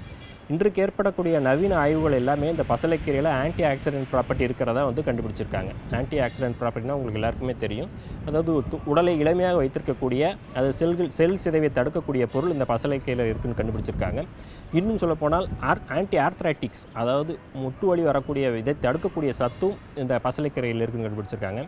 இன்றைக்கு ஏற்படக்கூடிய நவீன ஆய்வுகள் எல்லாமே இந்த பசலைக்கீரையில் ஆன்டி ஆக்சிடென்ட் ப்ராப்பர்ட்டி இருக்கிறதா வந்து கண்டுபிடிச்சிருக்காங்க. ஆன்டி ஆக்சிடென்ட் ப்ராப்பர்ட்டினா உங்களுக்கு எல்லாருக்குமே தெரியும். அதாவது உடலை இளமையாக வைத்திருக்கக்கூடிய அது செல் சிதைவை தடுக்கக்கூடிய பொருள் இந்த பசலைக்கீரையில் இருக்குன்னு கண்டுபிடிச்சிருக்காங்க. இன்னும் சொல்லப்போனால் ஆன்டி ஆர்த்ரைட்டிக்ஸ், அதாவது முட்டு வலி வரக்கூடிய இதை தடுக்கக்கூடிய சத்தும் இந்த பசலைக்கீரையில் இருக்குன்னு கண்டுபிடிச்சிருக்காங்க.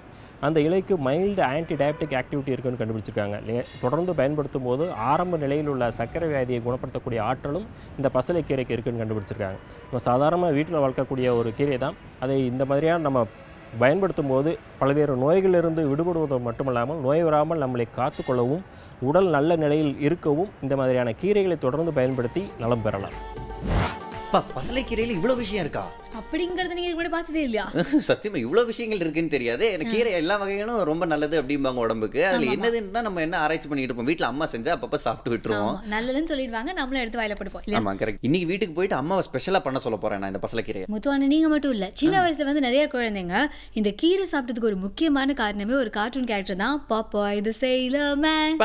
அந்த இலைக்கு மைல்டு ஆன்டி டயபெட்டிக் ஆக்டிவிட்டி இருக்குன்னு கண்டுபிடிச்சிருக்காங்க. தொடர்ந்து பயன்படுத்தும் போது ஆரம்ப நிலையில் உள்ள சர்க்கரை வியாதியை குணப்படுத்தக்கூடிய ஆற்றலும் இந்த பசலைக்கீரைக்கு இருக்குன்னு கண்டுபிடிச்சிருக்காங்க. நம்ம சாதாரணமாக வீட்டில் வளர்க்கக்கூடிய ஒரு கீரை தான். அதை இந்த மாதிரியான நம்ம பயன்படுத்தும் போது பல்வேறு நோய்களிலிருந்து விடுபடுவது மட்டுமல்லாமல் நோய் வராமல் நம்மளை காத்துக்கொள்ளவும் உடல் நல்ல நிலையில் இருக்கவும் இந்த மாதிரியான கீரைகளை தொடர்ந்து பயன்படுத்தி நலம் பெறலாம். பசலைக்கீரையில் இவ்வளோ விஷயம் இருக்கா அப்படிங்கறத நீங்க இதுக்கு முன்னாடி பார்த்ததே இல்லையா? சத்தியமா இவ்வளோ விஷயங்கள் இருக்குன்னு தெரியாது எனக்கு. கீரை எல்லா வகைகளும் ரொம்ப நல்லது அப்படிம்பாங்க உடம்புக்கு. அதுல என்னதுன்னா நம்ம என்ன ஆராய்ச்சி பண்ணிட்டு இருப்போம், வீட்டில் அம்மா செஞ்சா அப்பப்போ சாப்பிட்டு விட்டுருவோம், நல்லதுன்னு சொல்லிடுவாங்க, நம்மளும் எடுத்து வாயில போடுவோம். ஆமா கரெக்ட். இன்னைக்கு வீட்டுக்கு போயிட்டு அம்மாவை ஸ்பெஷலா பண்ண சொல்ல போறேன் நான் இந்த பசலைக்கீரையை. முத்துவான நீங்க மட்டும் இல்ல, சின்ன வயசுல வந்து நிறைய குழந்தைங்க இந்த கீரை சாப்பிட்டதுக்கு ஒரு முக்கியமான காரணமே ஒரு கார்ட்டூன் கேரக்டர் தான். பாப்பா இது செயிலர் மேன்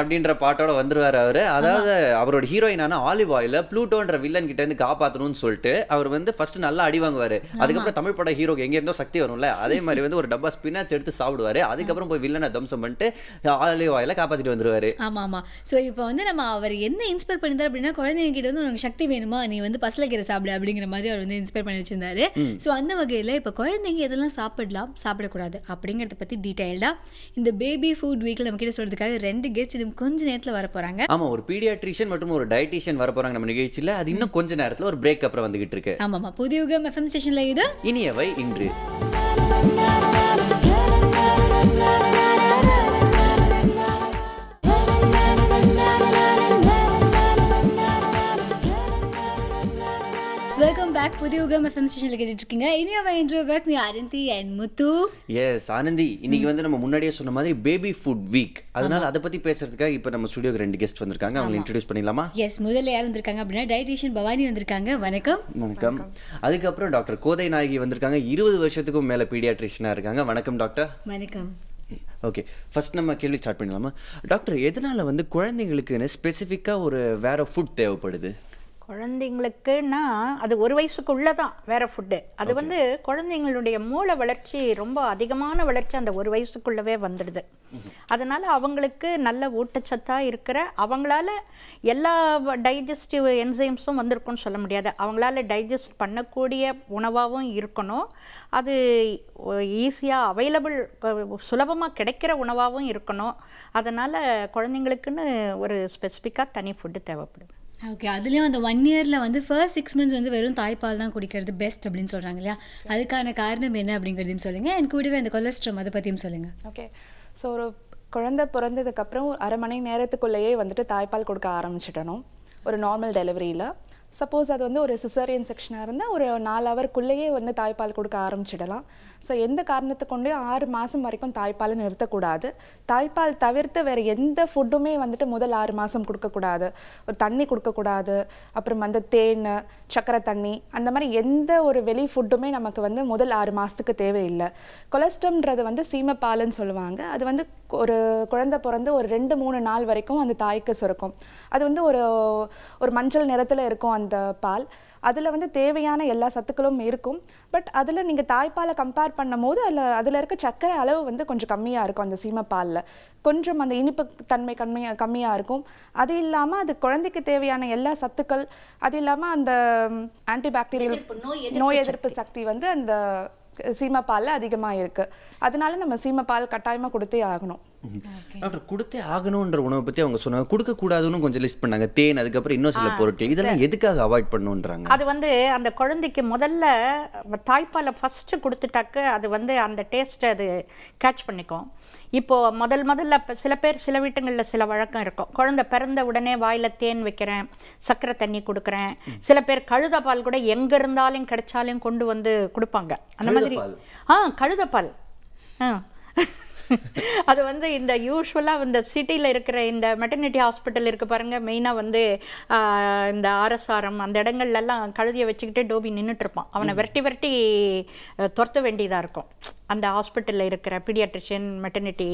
அப்படின்ற பாட்டோட வந்துருவாரு அவரு. அதாவது அவரோட ஹீரோயினான ஆலிவ் ஆயில ப்ளூட்டோன்ற வில்லன் கிட்ட இருந்து காப்பாற்றணும்னு சொல்லிட்டு அவர் வந்து ஃபர்ஸ்ட் நல்லா அடி வாங்குவாரு. அதுக்கப்புறம் தமிழ் பட ஹீரோ எங்க இருந்தோ சக்தி வரும்ல, அதே மாதிரி வந்து ஒரு டப்பா ஸ்பினாச் எடுத்து சாப்பிடுவாரு. அதுக்கப்புறம் போய் வில்லனை தம்சம் பண்ணிட்டு ஆலிவ் ஆயில காப்பாத்திட்டு வந்துருவாரு. ஆமா ஆமா. சோ இப்போ வந்து நம்ம அவர் என்ன இன்ஸ்பயர் பண்ணிருந்தாரு அப்படின்னா, குழந்தைங்க கிட்ட வந்து உனக்கு சக்தி வேணுமா, நீ வந்து பசலைக்கீரை சாப்பிடு அப்படிங்கிற மாதிரி அவர் வந்து இன்ஸ்பயர் பண்ணி வச்சிருந்தாரு. சோ அந்த வகையில இப்போ குழந்தைங்க எதெல்லாம் சாப்பிடலாம் சாப்பிடக்கூடாது அப்படிங்கறத பத்தி டீடைல்டா இந்த பேபி ஃபுட் வீக்ல நம்ம கிட்ட சொல்றதுக்காக 2 கெஸ்ட் கொஞ்ச நேரத்துல வர போறாங்க. ஆமா, ஒரு பீடியாட்ரிஷியன் மற்றும் ஒரு டயட்டீஷியன் வர போறாங்க நம்ம நிகழ்ச்சியில. அது இன்னும் கொஞ்ச நேரத்துல ஒரு பிரேக் அப்புறம் வந்துகிட்டு இருக்கு. ஆமாமா, புதியுகம் எஃப்எம் ஸ்டேஷன்ல இது இனியவை இன்று. Welcome back. புதியுகம் எஃப்எம் ஸ்டேஷன்ல கேட்டுட்டு இருக்கீங்க. இனியவை இன்று with me Anandhi and Muthu. Yes Anandhi, இன்னைக்கு வந்து நம்ம முன்னாடியே சொன்ன மாதிரி பேபி ஃபுட் வீக், அதனால அதை பத்தி பேசுறதுக்காக இப்போ நம்ம ஸ்டுடியோக்கு 2 கெஸ்ட் வந்திருக்காங்க. அவங்களை இன்ட்ரோடியூஸ் பண்ணிடலாமா? எஸ், முதல்ல யார் வந்திருக்காங்க அப்படின்னா டயட்டீஷியன் பவானி வந்திருக்காங்க. வணக்கம். வணக்கம். அதுக்கப்புறம் டாக்டர் கோதை நாயகி வந்திருக்காங்க. 20 வருஷத்துக்கும் மேல பீடியாட்ரிஷியனா இருக்காங்க. வணக்கம் டாக்டர். வணக்கம். ஓகே, ஃபர்ஸ்ட் நம்ம கேள்வி ஸ்டார்ட் பண்ணிடலாமா? டாக்டர், எதனால வந்து குழந்தைங்களுக்குன்னு ஸ்பெசிஃபிக்காக ஒரு வேற ஃபுட் தேவைப்படுது? குழந்தைங்களுக்குன்னா அது 1 வயசுக்குள்ளே தான் வேறு ஃபுட்டு. அது வந்து குழந்தைங்களுடைய மூளை வளர்ச்சி ரொம்ப அதிகமான வளர்ச்சி அந்த 1 வயசுக்குள்ளவே வந்துடுது. அதனால் அவங்களுக்கு நல்ல ஊட்டச்சத்தாக இருக்கிற, அவங்களால எல்லா டைஜஸ்டிவ் என்சைம்ஸும் வந்திருக்குன்னு சொல்ல முடியாது, அவங்களால டைஜஸ்ட் பண்ணக்கூடிய உணவாகவும் இருக்கணும், அது ஈஸியாக அவைலபிள் சுலபமாக கிடைக்கிற உணவாகவும் இருக்கணும். அதனால் குழந்தைங்களுக்குன்னு ஒரு ஸ்பெசிஃபிக்காக தனி ஃபுட்டு தேவைப்படுது. ஓகே. அதுலேயும் அந்த 1 இயரில் வந்து ஃபர்ஸ்ட் 6 மந்த்ஸ் வந்து வெறும் தாய்ப்பால் தான் குடிக்கிறது பெஸ்ட் அப்படின்னு சொல்கிறாங்க இல்லையா? அதுக்கான காரணம் என்ன அப்படிங்கிறதையும் சொல்லுங்கள். என் கூடவே அந்த கொலஸ்ட்ரம் அதை பற்றியும் சொல்லுங்கள். ஓகே. ஸோ ஒரு குழந்தை பிறந்ததுக்கப்புறம் 1/2 மணி நேரத்துக்குள்ளேயே வந்துட்டு தாய்ப்பால் கொடுக்க ஆரம்பிச்சிடணும் ஒரு நார்மல் டெலிவரியில். சப்போஸ் அது வந்து ஒரு சிசேரியன் செக்ஷனாக இருந்தால் ஒரு 4 ஹவருக்குள்ளேயே வந்து தாய்ப்பால் கொடுக்க ஆரம்பிச்சிடலாம். ஸோ எந்த காரணத்தை கொண்டு 6 மாதம் வரைக்கும் தாய்ப்பால் நிறுத்தக்கூடாது. தாய்ப்பால் தவிர்த்து வேறு எந்த ஃபுட்டுமே வந்துட்டு முதல் 6 மாதம் கொடுக்கக்கூடாது. ஒரு தண்ணி கொடுக்கக்கூடாது, அப்புறம் வந்து தேன், சக்கரை தண்ணி, அந்த மாதிரி எந்த ஒரு வெளி ஃபுட்டுமே நமக்கு வந்து முதல் 6 மாதத்துக்கு தேவையில்லை. கொலஸ்ட்ரம்ன்றது வந்து சீமப்பால்னு சொல்லுவாங்க. அது வந்து ஒரு குழந்தை பிறந்து ஒரு 2-3 நாள் வரைக்கும் அந்த தாய்க்கு சுரக்கும். அது வந்து ஒரு மஞ்சள் நிறத்தில் இருக்கும் அந்த பால். அதில் வந்து தேவையான எல்லா சத்துக்களும் இருக்கும். பட் அதில் நீங்கள் தாய்ப்பாலை கம்பேர் பண்ணும் போது அதில் இருக்க சர்க்கரை அளவு வந்து கொஞ்சம் கம்மியாக இருக்கும். அந்த சீமப்பாலில் கொஞ்சம் அந்த இனிப்பு தன்மை கம்மியாக இருக்கும். அது இல்லாமல் அது குழந்தைக்கு தேவையான எல்லா சத்துக்கள், அது இல்லாமல் அந்த ஆன்டிபாக்டீரியல் நோய் எதிர்ப்பு சக்தி வந்து அந்த சீமப்பாலில் அதிகமாக இருக்குது. அதனால நம்ம சீமப்பால் கட்டாயமாக கொடுத்தே ஆகணும். டாக்டர், கொடுத்தே ஆகணுன்ற உணவை பற்றி அவங்க சொன்னாங்க. கொடுக்கக்கூடாதுன்னு கொஞ்சம் லிஸ்ட் பண்ணாங்க. தேன், அதுக்கப்புறம் இன்னும் சில பொருட்கள். இதெல்லாம் எதுக்காக அவாய்ட் பண்ணணுன்றாங்க? அது வந்து அந்த குழந்தைக்கு முதல்ல தாய்ப்பாலை ஃபஸ்ட்டு கொடுத்துட்டாக்க அது வந்து அந்த டேஸ்ட்டை அது கேட்ச் பண்ணிக்கும். இப்போது முதல்ல சில வீட்டுங்களில் சில வழக்கம் இருக்கும். குழந்தை பிறந்த உடனே வாயில் தேன் வைக்கிறேன், சர்க்கரை தண்ணி கொடுக்குறேன். சில பேர் கழுத பால் கூட எங்கே இருந்தாலும் கிடைச்சாலும் கொண்டு வந்து கொடுப்பாங்க. அந்த மாதிரி கழுதப்பால் அது வந்து இந்த யூஸ்வலாக இந்த சிட்டியில் இருக்கிற இந்த மெட்டர்னிட்டி ஹாஸ்பிட்டல் இருக்குது பாருங்கள், மெயினாக வந்து இந்த ஆர்எஸ்ஆர்எம் அந்த இடங்கள்லாம் கழுதியை வச்சுக்கிட்டே டோபி நின்றுட்டுருப்பான். அவனை விரட்டி துரத்த வேண்டியதாக இருக்கும் அந்த ஹாஸ்பிட்டலில் இருக்கிற பீடியாட்ரிஷியன் மெட்டர்னிட்டி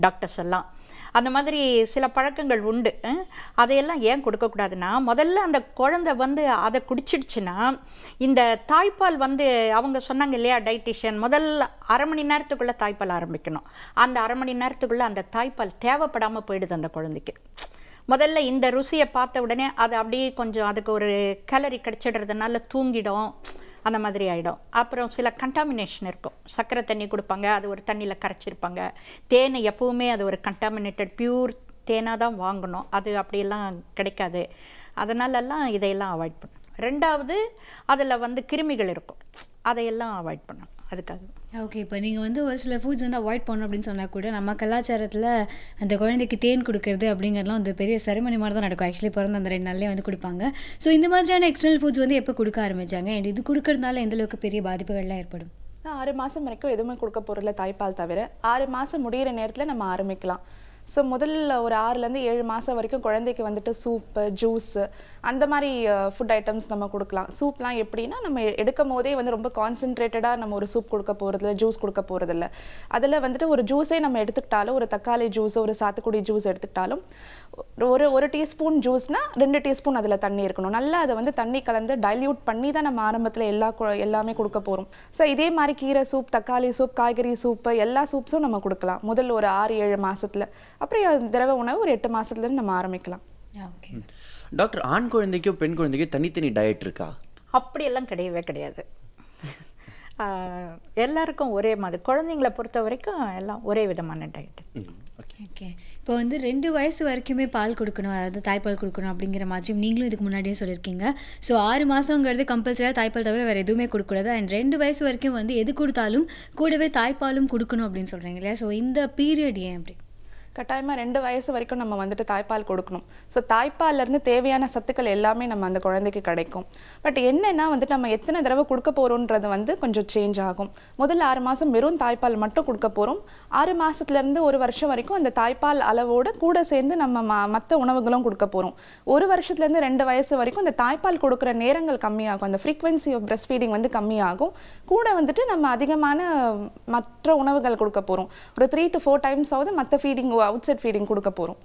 டாக்டர்ஸ் எல்லாம். அந்த மாதிரி சில பழக்கங்கள் உண்டு. அதையெல்லாம் ஏன் கொடுக்கக்கூடாதுன்னா, முதல்ல அந்த குழந்தை வந்து அதை குடிச்சிடுச்சுன்னா இந்த தாய்ப்பால் வந்து அவங்க சொன்னாங்க இல்லையா டயட்டிஷியன், முதல் 1/2 மணி நேரத்துக்குள்ளே தாய்ப்பால் ஆரம்பிக்கணும். அந்த 1/2 மணி நேரத்துக்குள்ளே அந்த தாய்ப்பால் தேவைப்படாமல் போயிடுது அந்த குழந்தைக்கு. முதல்ல இந்த ருசியை பார்த்த உடனே அது அப்படியே கொஞ்சம் அதுக்கு ஒரு கேலரி கிடச்சிடுறதுனால தூங்கிடும், அந்த மாதிரி ஆகிடும். அப்புறம் சில கண்டாமினேஷன் இருக்கும். சர்க்கரை தண்ணி கொடுப்பாங்க, அது ஒரு தண்ணியில் கரைச்சிருப்பாங்க. தேன் எப்போவுமே அது ஒரு கண்டாமினேட்டட் பியூர் தேனாக தான் வாங்கணும், அது அப்படியெல்லாம் கிடைக்காது. அதனாலெல்லாம் இதையெல்லாம் அவாய்ட் பண்ணணும். 2வது அதில் வந்து கிருமிகள் இருக்கும், அதையெல்லாம் அவாய்ட் பண்ணணும். அதுக்காக ஓகே. இப்போ நீங்கள் வந்து ஒரு சில ஃபுட்ஸ் வந்து அவாய்ட் பண்ணணும் அப்படின்னு சொன்னால் கூட நம்ம கலாச்சாரத்தில் அந்த குழந்தைக்கு தேன் கொடுக்கறது அப்படிங்கிறதுலாம் வந்து பெரிய செரமனி மாதிரி தான் நடக்கும். ஆக்சுவலி பிறந்த அந்த 2 நாள்லேயே வந்து கொடுப்பாங்க. ஸோ இந்த மாதிரியான எக்ஸ்டர்னல் ஃபுட்ஸ் வந்து எப்போ கொடுக்க ஆரம்பித்தாங்க, அண்ட் இது கொடுக்கறதுனால எந்தளவுக்கு பெரிய பாதிப்புகள்லாம் ஏற்படும்? 6 மாதம் வரைக்கும் எதுவுமே கொடுக்க போகிறதில்ல தாய்ப்பால் தவிர. 6 மாதம் முடிகிற நேரத்தில் நம்ம ஆரம்பிக்கலாம். ஸோ முதல்ல ஒரு 6லேருந்து 7 மாதம் வரைக்கும் குழந்தைக்கு வந்துட்டு சூப்பு, ஜூஸு, அந்த மாதிரி ஃபுட் ஐட்டம்ஸ் நம்ம கொடுக்கலாம். சூப்லாம் எப்படின்னா, நம்ம எடுக்கும் போதே வந்து ரொம்ப கான்சென்ட்ரேட்டடாக நம்ம ஒரு சூப் கொடுக்க போகிறதில்ல, ஜூஸ் கொடுக்க போகிறதில்ல. அதில் வந்துட்டு ஒரு ஜூஸே நம்ம எடுத்துக்கிட்டாலும், ஒரு தக்காளி ஜூஸ், ஒரு சாத்துக்குடி ஜூஸ் எடுத்துக்கிட்டாலும் ஒரு டீஸ்பூன் ஜூஸ்னால் 2 டீஸ்பூன் அதில் தண்ணி இருக்கணும். நல்லா அதை வந்து தண்ணி கலந்து டைல்யூட் பண்ணி தான் நம்ம ஆரம்பத்தில் எல்லாமே கொடுக்க போகிறோம். ஸோ இதே மாதிரி கீரை சூப், தக்காளி சூப், காய்கறி சூப்பு, எல்லா சூப்ஸும் நம்ம கொடுக்கலாம் முதல் ஒரு 6-7 மாதத்தில். அப்புறம் திரவ உணவு ஒரு 8 மாதத்துலேருந்து நம்ம ஆரம்பிக்கலாம். ஓகே டாக்டர், ஆண் குழந்தைக்கோ பெண் குழந்தைக்கோ தனித்தனி டயட் இருக்கா? அப்படியெல்லாம் கிடையவே கிடையாது. எல்லாருக்கும் ஒரே மாதிரி. குழந்தைங்களை பொறுத்த வரைக்கும் எல்லாம் ஒரே விதமான டயட். ஓகே. இப்போ வந்து 2 வயசு வரைக்குமே பால் கொடுக்கணும், அதாவது தாய்ப்பால் கொடுக்கணும் அப்படிங்கிற மாதிரி நீங்களும் இதுக்கு முன்னாடியே சொல்லியிருக்கீங்க. ஸோ 6 மாதங்கிறது கம்பல்சரியாக தாய்ப்பால் தவிர வேறு எதுவுமே கொடுக்கக்கூடாது. அண்ட் 2 வயசு வரைக்கும் வந்து எது கொடுத்தாலும் கூடவே தாய்ப்பாலும் கொடுக்கணும் அப்படின்னு சொல்கிறீங்க இல்லையா? ஸோ இந்த பீரியட் ஏன் அப்படி? கட்டாயமாக 2 வயசு வரைக்கும் நம்ம வந்துட்டு தாய்ப்பால் கொடுக்கணும். ஸோ தாய்ப்பால்லேருந்து தேவையான சத்துக்கள் எல்லாமே நம்ம அந்த குழந்தைக்கு கிடைக்கும். பட் என்னென்னா வந்துட்டு நம்ம எத்தனை தடவை கொடுக்க போகிறோன்றது வந்து கொஞ்சம் சேஞ்ச் ஆகும். முதல்ல 6 மாதம் வெறும் தாய்ப்பால் மட்டும் கொடுக்க போகிறோம். 6 மாதத்துலேருந்து 1 வருஷம் வரைக்கும் அந்த தாய்ப்பால் அளவோடு கூட சேர்ந்து நம்ம மற்ற உணவுகளும் கொடுக்க போகிறோம். 1 வருஷத்துலேருந்து 2 வயசு வரைக்கும் அந்த தாய்ப்பால் கொடுக்குற நேரங்கள் கம்மியாகும், அந்த ஃப்ரீக்வன்சி ஆஃப் பிரஸ்ட் ஃபீடிங் வந்து கம்மியாகும். கூட வந்துட்டு நம்ம அதிகமான மற்ற உணவுகள் கொடுக்க போகிறோம். ஒரு 3 to 4 times ஆகுது மற்ற ஃபீடிங், அவுட் சைட் ஃபீடிங் கொடுக்க போகிறோம்.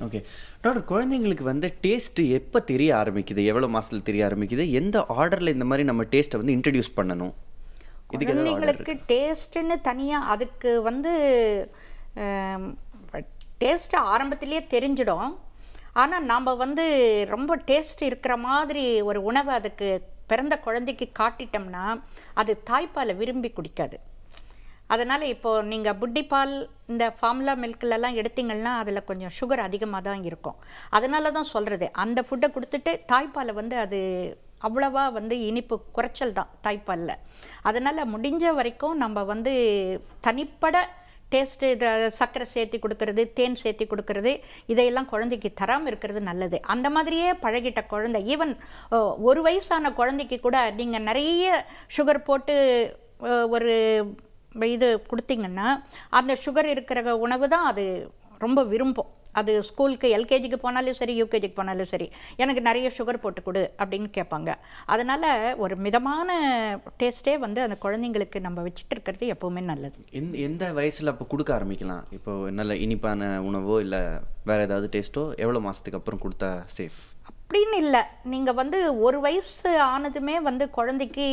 ஓகே டாக்டர், குழந்தைங்களுக்கு வந்து டேஸ்ட்டு எப்போ தெரிய ஆரம்பிக்குது, எவ்வளோ மாதத்தில் தெரிய ஆரம்பிக்குது, எந்த ஆர்டரில் இந்த மாதிரி நம்ம டேஸ்ட்டை வந்து இன்ட்ரடியூஸ் பண்ணணும்? குழந்தைங்களுக்கு டேஸ்ட்டுன்னு தனியாக அதுக்கு வந்து டேஸ்ட்டு ஆரம்பத்திலேயே தெரிஞ்சிடும். ஆனால் நாம் வந்து ரொம்ப டேஸ்ட் இருக்கிற மாதிரி ஒரு உணவை அதுக்கு பிறந்த குழந்தைக்கு காட்டிட்டோம்னா அது தாய்ப்பாலை விரும்பி குடிக்காது. அதனால் இப்போது நீங்கள் புட்டி பால் இந்த ஃபார்முலா மில்க்லலாம் எடுத்திங்கன்னா அதில் கொஞ்சம் சுகர் அதிகமாக தான் இருக்கும். அதனால தான் சொல்கிறது, அந்த ஃபுட்டை கொடுத்துட்டு தாய்ப்பாலை வந்து அது அவ்வளவா வந்து இனிப்பு குறைச்சல் தான் தாய்ப்பாலில். அதனால் முடிஞ்ச வரைக்கும் நம்ம வந்து தனிப்பட டேஸ்ட்டு இதை சர்க்கரை சேர்த்தி கொடுக்கறது, தேன் சேர்த்தி கொடுக்கறது, இதையெல்லாம் குழந்தைக்கு தராமல் இருக்கிறது நல்லது. அந்த மாதிரியே பழகிட்ட குழந்தை, ஈவன் 1 வயசான குழந்தைக்கு கூட நீங்கள் நிறைய சுகர் போட்டு ஒரு இது கொடுத்தீங்கன்னா அந்த சுகர் இருக்கிற உணவு தான் அது ரொம்ப விரும்பும். அது ஸ்கூலுக்கு எல்கேஜிக்கு போனாலும் சரி, யூகேஜிக்கு போனாலும் சரி, எனக்கு நிறைய சுகர் போட்டு கொடு அப்படின்னு கேட்பாங்க. அதனால் ஒரு மிதமான டேஸ்ட்டே வந்து அந்த குழந்தைங்களுக்கு நம்ம வச்சுட்டு இருக்கிறது எப்போவுமே நல்லது. எந்த வயசில் அப்போ கொடுக்க ஆரம்பிக்கலாம்? இப்போ நல்ல இனிப்பான உணவோ இல்லை வேறு ஏதாவது டேஸ்ட்டோ எவ்வளோ மாதத்துக்கு அப்புறம் கொடுத்தா சேஃப் அப்படின்னு இல்லை. நீங்கள் வந்து 1 வயசு ஆனதுமே வந்து குழந்தைக்கு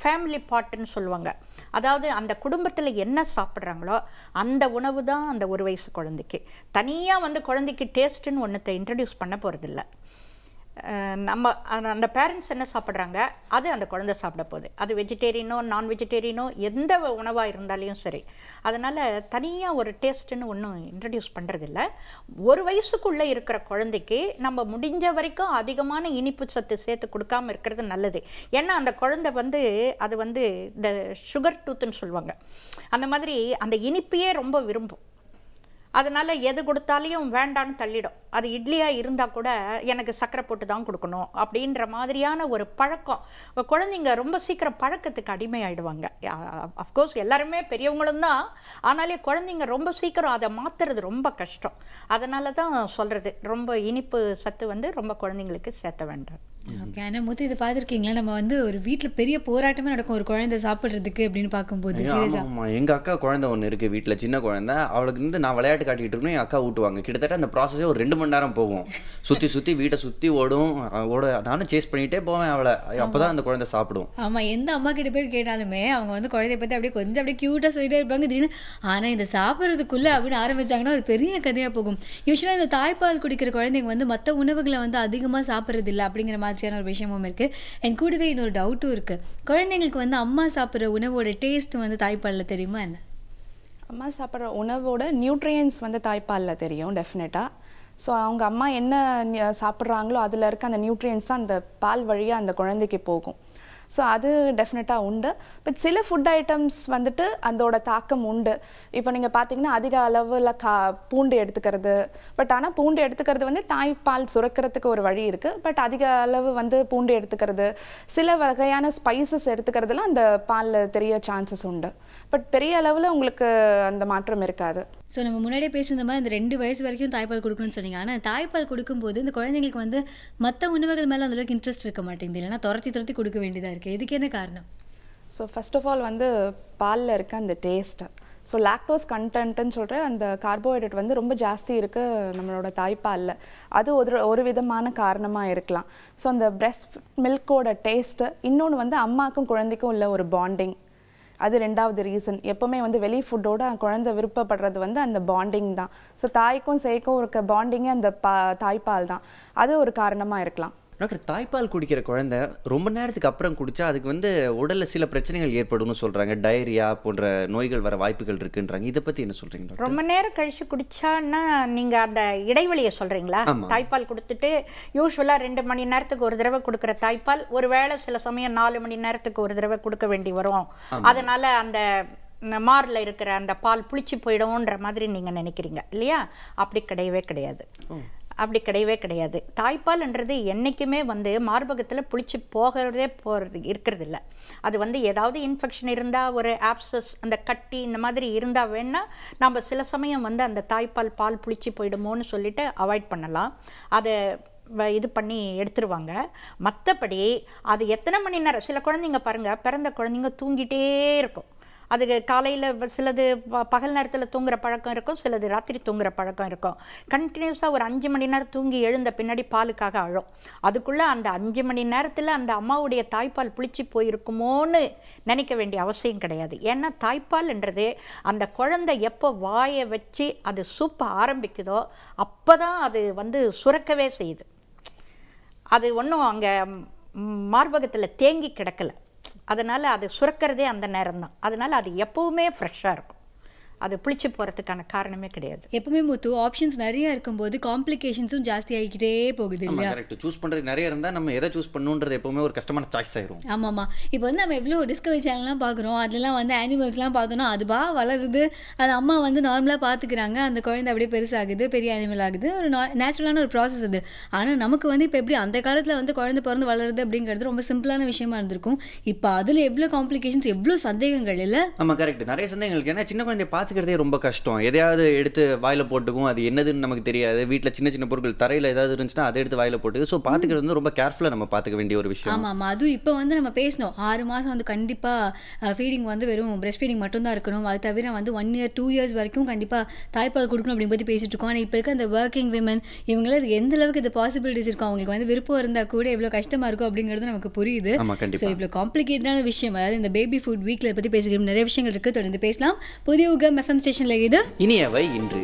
ஃபேமிலி பாட்டுன்னு சொல்லுவாங்க. அதாவது அந்த குடும்பத்தில் என்ன சாப்பிட்றாங்களோ அந்த உணவு தான் அந்த 1 வயசு குழந்தைக்கு. தனியாக வந்து குழந்தைக்கு டேஸ்ட்டுன்னு ஒன்றத்தை இன்ட்ரடியூஸ் பண்ண போகிறதில்ல. நம்ம அந்த பேரண்ட்ஸ் என்ன சாப்பிட்றாங்க அது அந்த குழந்தை சாப்பிட போகுது. அது வெஜிடேரியனோ நான் வெஜிடேரியனோ எந்த உணவாக இருந்தாலையும் சரி. அதனால் தனியாக ஒரு டேஸ்ட்டுன்னு ஒன்றும் இன்ட்ரடியூஸ் பண்ணுறதில்ல. 1 வயசுக்குள்ளே இருக்கிற குழந்தைக்கு நம்ம முடிஞ்ச வரைக்கும் அதிகமான இனிப்பு சத்து சேர்த்து கொடுக்காமல் இருக்கிறது நல்லது. ஏன்னா அந்த குழந்தை வந்து அது வந்து இந்த சுகர் டூத்துன்னு சொல்லுவாங்க, அந்த மாதிரி அந்த இனிப்பையே ரொம்ப விரும்பும். அதனால் எது கொடுத்தாலையும் வேண்டான்னு தள்ளிடும். அது இட்லியாக இருந்தால் கூட எனக்கு சர்க்கரை போட்டு தான் கொடுக்கணும் அப்படின்ற மாதிரியான ஒரு பழக்கம். குழந்தைங்க ரொம்ப சீக்கிரம் பழக்கத்துக்கு அடிமையாயிடுவாங்க. அஃப்கோர்ஸ் எல்லாருமே பெரியவங்களும் தான், ஆனாலே குழந்தைங்க ரொம்ப சீக்கிரம் அதை மாற்றுறது ரொம்ப கஷ்டம். அதனால தான் சொல்கிறது, ரொம்ப இனிப்பு சத்து வந்து ரொம்ப குழந்தைங்களுக்கு சேர்த்த வேண்டாம். ஓகே. ஆனால் மூத்து இதை பார்த்துருக்கீங்களா? நம்ம வந்து ஒரு வீட்டில் பெரிய போராட்டமே நடக்கும் ஒரு குழந்தை சாப்பிட்றதுக்கு அப்படின்னு பார்க்கும்போது. ஆமாம், எங்கள் அக்கா குழந்தை ஒன்று இருக்குது வீட்டில், சின்ன குழந்தை. அவளுக்கு வந்து நான் விளையாட்டு காட்டிக்கிட்டு இருக்கணும், எங்கள் அக்கா ஊட்டுவாங்க. கிட்டத்தட்ட அந்த ப்ராசஸே ஒரு 2 மணி நேரம் போகும். சுற்றி வீட்டை சுற்றி ஓடும். நானும் சேஸ் பண்ணிகிட்டே போவேன் அவளை. அப்போ தான் அந்த குழந்தை சாப்பிடும். ஆமாம், எந்த அம்மா கிட்ட போய் கேட்டாலுமே அவங்க வந்து குழந்தைய பற்றி அப்படியே கொஞ்சம் அப்படியே க்யூட்டாக சொல்லிட்டே இருப்பாங்க. திடீர்னு ஆனால் இந்த சாப்பிட்றதுக்குள்ளே அப்படின்னு ஆரம்பிச்சாங்கன்னா அது பெரிய கதையாக போகும். யூஸ்வலாக இந்த தாய்ப்பால் குடிக்கிற குழந்தைங்க வந்து மற்ற உணவுகளை வந்து அதிகமாக சாப்பிட்றது இல்லை அப்படிங்கிற மாதிரியான ஒரு விஷயமும் இருக்குது. என் கூடவே இன்னொரு டவுட்டும் இருக்குது. குழந்தைங்களுக்கு வந்து அம்மா சாப்பிட்ற உணவோட டேஸ்ட் வந்து தாய்ப்பாலில் தெரியுமா என்ன? அம்மா சாப்பிட்ற உணவோட நியூட்ரியன்ஸ் வந்து தாய்ப்பாலில் தெரியும் டெஃபினட்டாக. ஸோ அவங்க அம்மா என்ன சாப்பிட்றாங்களோ அதில் இருக்க அந்த நியூட்ரியன்ஸ் தான் அந்த பால் வழியாக அந்த குழந்தைக்கு போகும். ஸோ அது டெஃபினட்டாக உண்டு. பட் சில ஃபுட் ஐட்டம்ஸ் வந்துட்டு அதோட தாக்கம் உண்டு. இப்போ நீங்கள் பார்த்தீங்கன்னா அதிக அளவில் பூண்டு எடுத்துக்கிறது. பட் ஆனால் பூண்டு எடுத்துக்கிறது வந்து தாய்ப்பால் சுரக்கிறதுக்கு ஒரு வழி இருக்குது. பட் அதிக அளவு வந்து பூண்டு எடுத்துக்கிறது, சில வகையான ஸ்பைசஸ் எடுத்துக்கிறதுலாம் அந்த பாலில் தெரிய சான்சஸ் உண்டு. பட் பெரிய அளவில் உங்களுக்கு அந்த மாற்றம் இருக்காது. ஸோ நம்ம முன்னாடியே பேசுகிற மாதிரி இந்த 2 வயசு வரைக்கும் தாய்ப்பால் கொடுக்கணும்னு சொன்னீங்க. ஆனால் தாய்ப்பால் கொடுக்கும்போது இந்த குழந்தைங்களுக்கு வந்து மற்ற உணவுகள் மேலே அந்தளவுக்கு இன்ட்ரெஸ்ட் இருக்க மாட்டேங்குது, இல்லைன்னா துரத்தி கொடுக்க வேண்டியதாக இருக்குது. இதுக்கு என்ன காரணம்? ஸோ ஃபர்ஸ்ட் ஆஃப் ஆல் வந்து பாலில் இருக்க அந்த டேஸ்ட்டு. ஸோ லாக்டோஸ் கண்டென்ட்டுன்னு சொல்கிற அந்த கார்போஹைட்ரேட் வந்து ரொம்ப ஜாஸ்தி இருக்குது நம்மளோட தாய்ப்பாலில். அது ஒரு விதமான காரணமாக இருக்கலாம். ஸோ அந்த பிரெஸ்ட் மில்கோட டேஸ்ட்டு. இன்னொன்று வந்து அம்மாக்கும் குழந்தைக்கும் உள்ள ஒரு பாண்டிங், அது 2வது ரீசன். எப்போவுமே வந்து வெளி ஃபுட்டோட குழந்தை விருப்பப்படுறது வந்து அந்த பாண்டிங் தான். ஸோ தாய்க்கும் சேய்க்கும் இருக்க பாண்டிங்கே அந்த தாய்ப்பால் தான். அது ஒரு காரணமாக இருக்கலாம். டாக்டர், தாய்ப்பால் குடிக்கிற குழந்தை ரொம்ப நேரத்துக்கு அப்புறம் குடித்தா அதுக்கு வந்து உடலில் சில பிரச்சனைகள் ஏற்படும்னு சொல்கிறாங்க. டயரியா போன்ற நோய்கள் வர வாய்ப்புகள் இருக்குன்றாங்க. இதை பற்றி என்ன சொல்கிறீங்க டாக்டர்? ரொம்ப நேரம் கழித்து குடித்தான்னா நீங்கள் அந்த இடைவெளியை சொல்கிறீங்களா? தாய்ப்பால் கொடுத்துட்டு யூஸ்வலாக 2 மணி நேரத்துக்கு ஒரு தடவை கொடுக்குற தாய்ப்பால் ஒருவேளை சில சமயம் 4 மணி நேரத்துக்கு ஒரு தடவை கொடுக்க வேண்டி வரும். அதனால் அந்த மாரில் இருக்கிற அந்த பால் புளிச்சு போயிடும்ன்ற மாதிரி நீங்கள் நினைக்கிறீங்க இல்லையா? அப்படி கிடையவே கிடையாது. தாய்ப்பால்ன்றது என்றைக்குமே வந்து மார்பகத்தில் புளிச்சு இருக்கிறது இல்லை. அது வந்து ஏதாவது இன்ஃபெக்ஷன் இருந்தால், ஒரு ஆப்சஸ், அந்த கட்டி இந்த மாதிரி இருந்தால் வேணால் நம்ம சில சமயம் வந்து அந்த பால் புளிச்சு போயிடுமோன்னு சொல்லிட்டு அவாய்ட் பண்ணலாம். அதை இது பண்ணி எடுத்துருவாங்க. மற்றபடி அது எத்தனை மணி நேரம், சில குழந்தைங்க பாருங்கள், பிறந்த குழந்தைங்க தூங்கிட்டே இருக்கும். அதுக்கு காலையில் சிலது பகல் நேரத்தில் தூங்குற பழக்கம் இருக்கும், சிலது ராத்திரி தூங்குற பழக்கம் இருக்கும். கண்டினியூஸாக ஒரு 5 மணி நேரம் தூங்கி எழுந்த பின்னாடி பாலுக்காக அழும். அதுக்குள்ளே அந்த 5 மணி நேரத்தில் அந்த அம்மாவுடைய தாய்ப்பால் புளிச்சு போயிருக்குமோன்னு நினைக்க வேண்டிய அவசியம் கிடையாது. ஏன்னா தாய்ப்பால்ன்றது அந்த குழந்தை எப்போ வாயை வச்சு அது சூப்ப ஆரம்பிக்குதோ அப்போ தான் அது வந்து சுரக்கவே செய்யுது. அது ஒன்றும் அங்கே மார்பகத்தில் தேங்கி கிடக்கலை. அதனால் அது சுரக்கிறதே அந்த நேரம் தான். அதனால் அது எப்போவுமே ஃப்ரெஷ்ஷாக இருக்கும். அது புளிச்சு போகிறதுக்கான காரணமே கிடையாது. எப்பவுமே முத்து ஆப்ஷன்ஸ் நிறைய இருக்கும்போது காம்ப்ளிகேஷன்ஸும் ஜாஸ்தி ஆகிக்கிட்டே போகுது இல்லையா? கரெக்ட். சூஸ் பண்ணுறதுக்கு நிறைய இருந்தால் நம்ம எதை சூஸ் பண்ணுன்றது எப்பவுமே ஒரு கஷ்டமான சாய்ஸ் ஆயிரும். ஆமாம்மா. இப்போ வந்து நம்ம எவ்வளோ டிஸ்கவரி சேனல்லாம் பார்க்குறோம், அதெல்லாம் வந்து அனிமல்ஸ்லாம் பார்த்தோன்னா அதுவா வளருது, அது அம்மா வந்து நார்மலாக பார்த்துக்கிறாங்க, அந்த குழந்தை அப்படியே பெருசாகுது, பெரிய அனிமல் ஆகுது, ஒரு நேச்சுரலான ஒரு ப்ராசஸ் அது. ஆனால் நமக்கு வந்து இப்போ எப்படி அந்த காலத்தில் வந்து குழந்தை பிறந்து வளருது அப்படிங்கிறது ரொம்ப சிம்பிளான விஷயமா இருந்திருக்கும். இப்போ அதில் எவ்வளோ காம்ப்ளிகேஷன்ஸ், எவ்வளோ சந்தேகங்கள் இல்லை? ஆமாம் கரெக்ட். நிறைய சந்தேகங்கள். ஏன்னா சின்ன குழந்தைய பார்த்துக்கிறதே ரொம்ப கஷ்டம். எதையாவது எடுத்து வாயில போட்டுக்கும், அது என்னதுன்னு நமக்கு தெரியாது. வீட்டில் சின்ன சின்ன பொருட்கள் தரையில் ஏதாவது இருந்துச்சுன்னா அதை எடுத்து வாயில போட்டுக்கு. ஸோ பார்த்துக்கிறது வந்து ரொம்ப கேர்ஃபுல்லாக நம்ம பார்த்துக்க வேண்டிய ஒரு விஷயம். ஆமாம் ஆமாம். அதுவும் இப்போ வந்து நம்ம பேசணும் 6 மாதம் வந்து கண்டிப்பாக ஃபீடிங் வந்து வெறும் பிரெஸ்ட் ஃபீடிங் மட்டும்தான் இருக்கணும், அது தவிர வந்து 1 year 2 years வரைக்கும் கண்டிப்பாக தாய்ப்பால் கொடுக்கணும் அப்படின்னு பற்றி பேசிட்டு இருக்கோம். ஆனால் இப்போ இருக்க அந்த ஒர்க்கிங் விமன் இவங்களாம் எந்த அளவுக்கு இது பாசிபிலிட்டிஸ் இருக்கும், அவங்களுக்கு வந்து விருப்பம் இருந்தால் கூட எவ்வளோ கஷ்டமாக இருக்கும் அப்படிங்கிறது நமக்கு புரியுது. ஸோ இவ்வளோ காம்ப்ளிகேட்டான விஷயம், அதாவது இந்த பேபி ஃபுட் வீக்கில் பற்றி பேசிக்கிற நிறைய விஷயங்கள் இருக்குது. தொடர்ந்து பேசலாம். புதிய யுகம் FM ஸ்டேஷனில் இது இனியவை இன்று.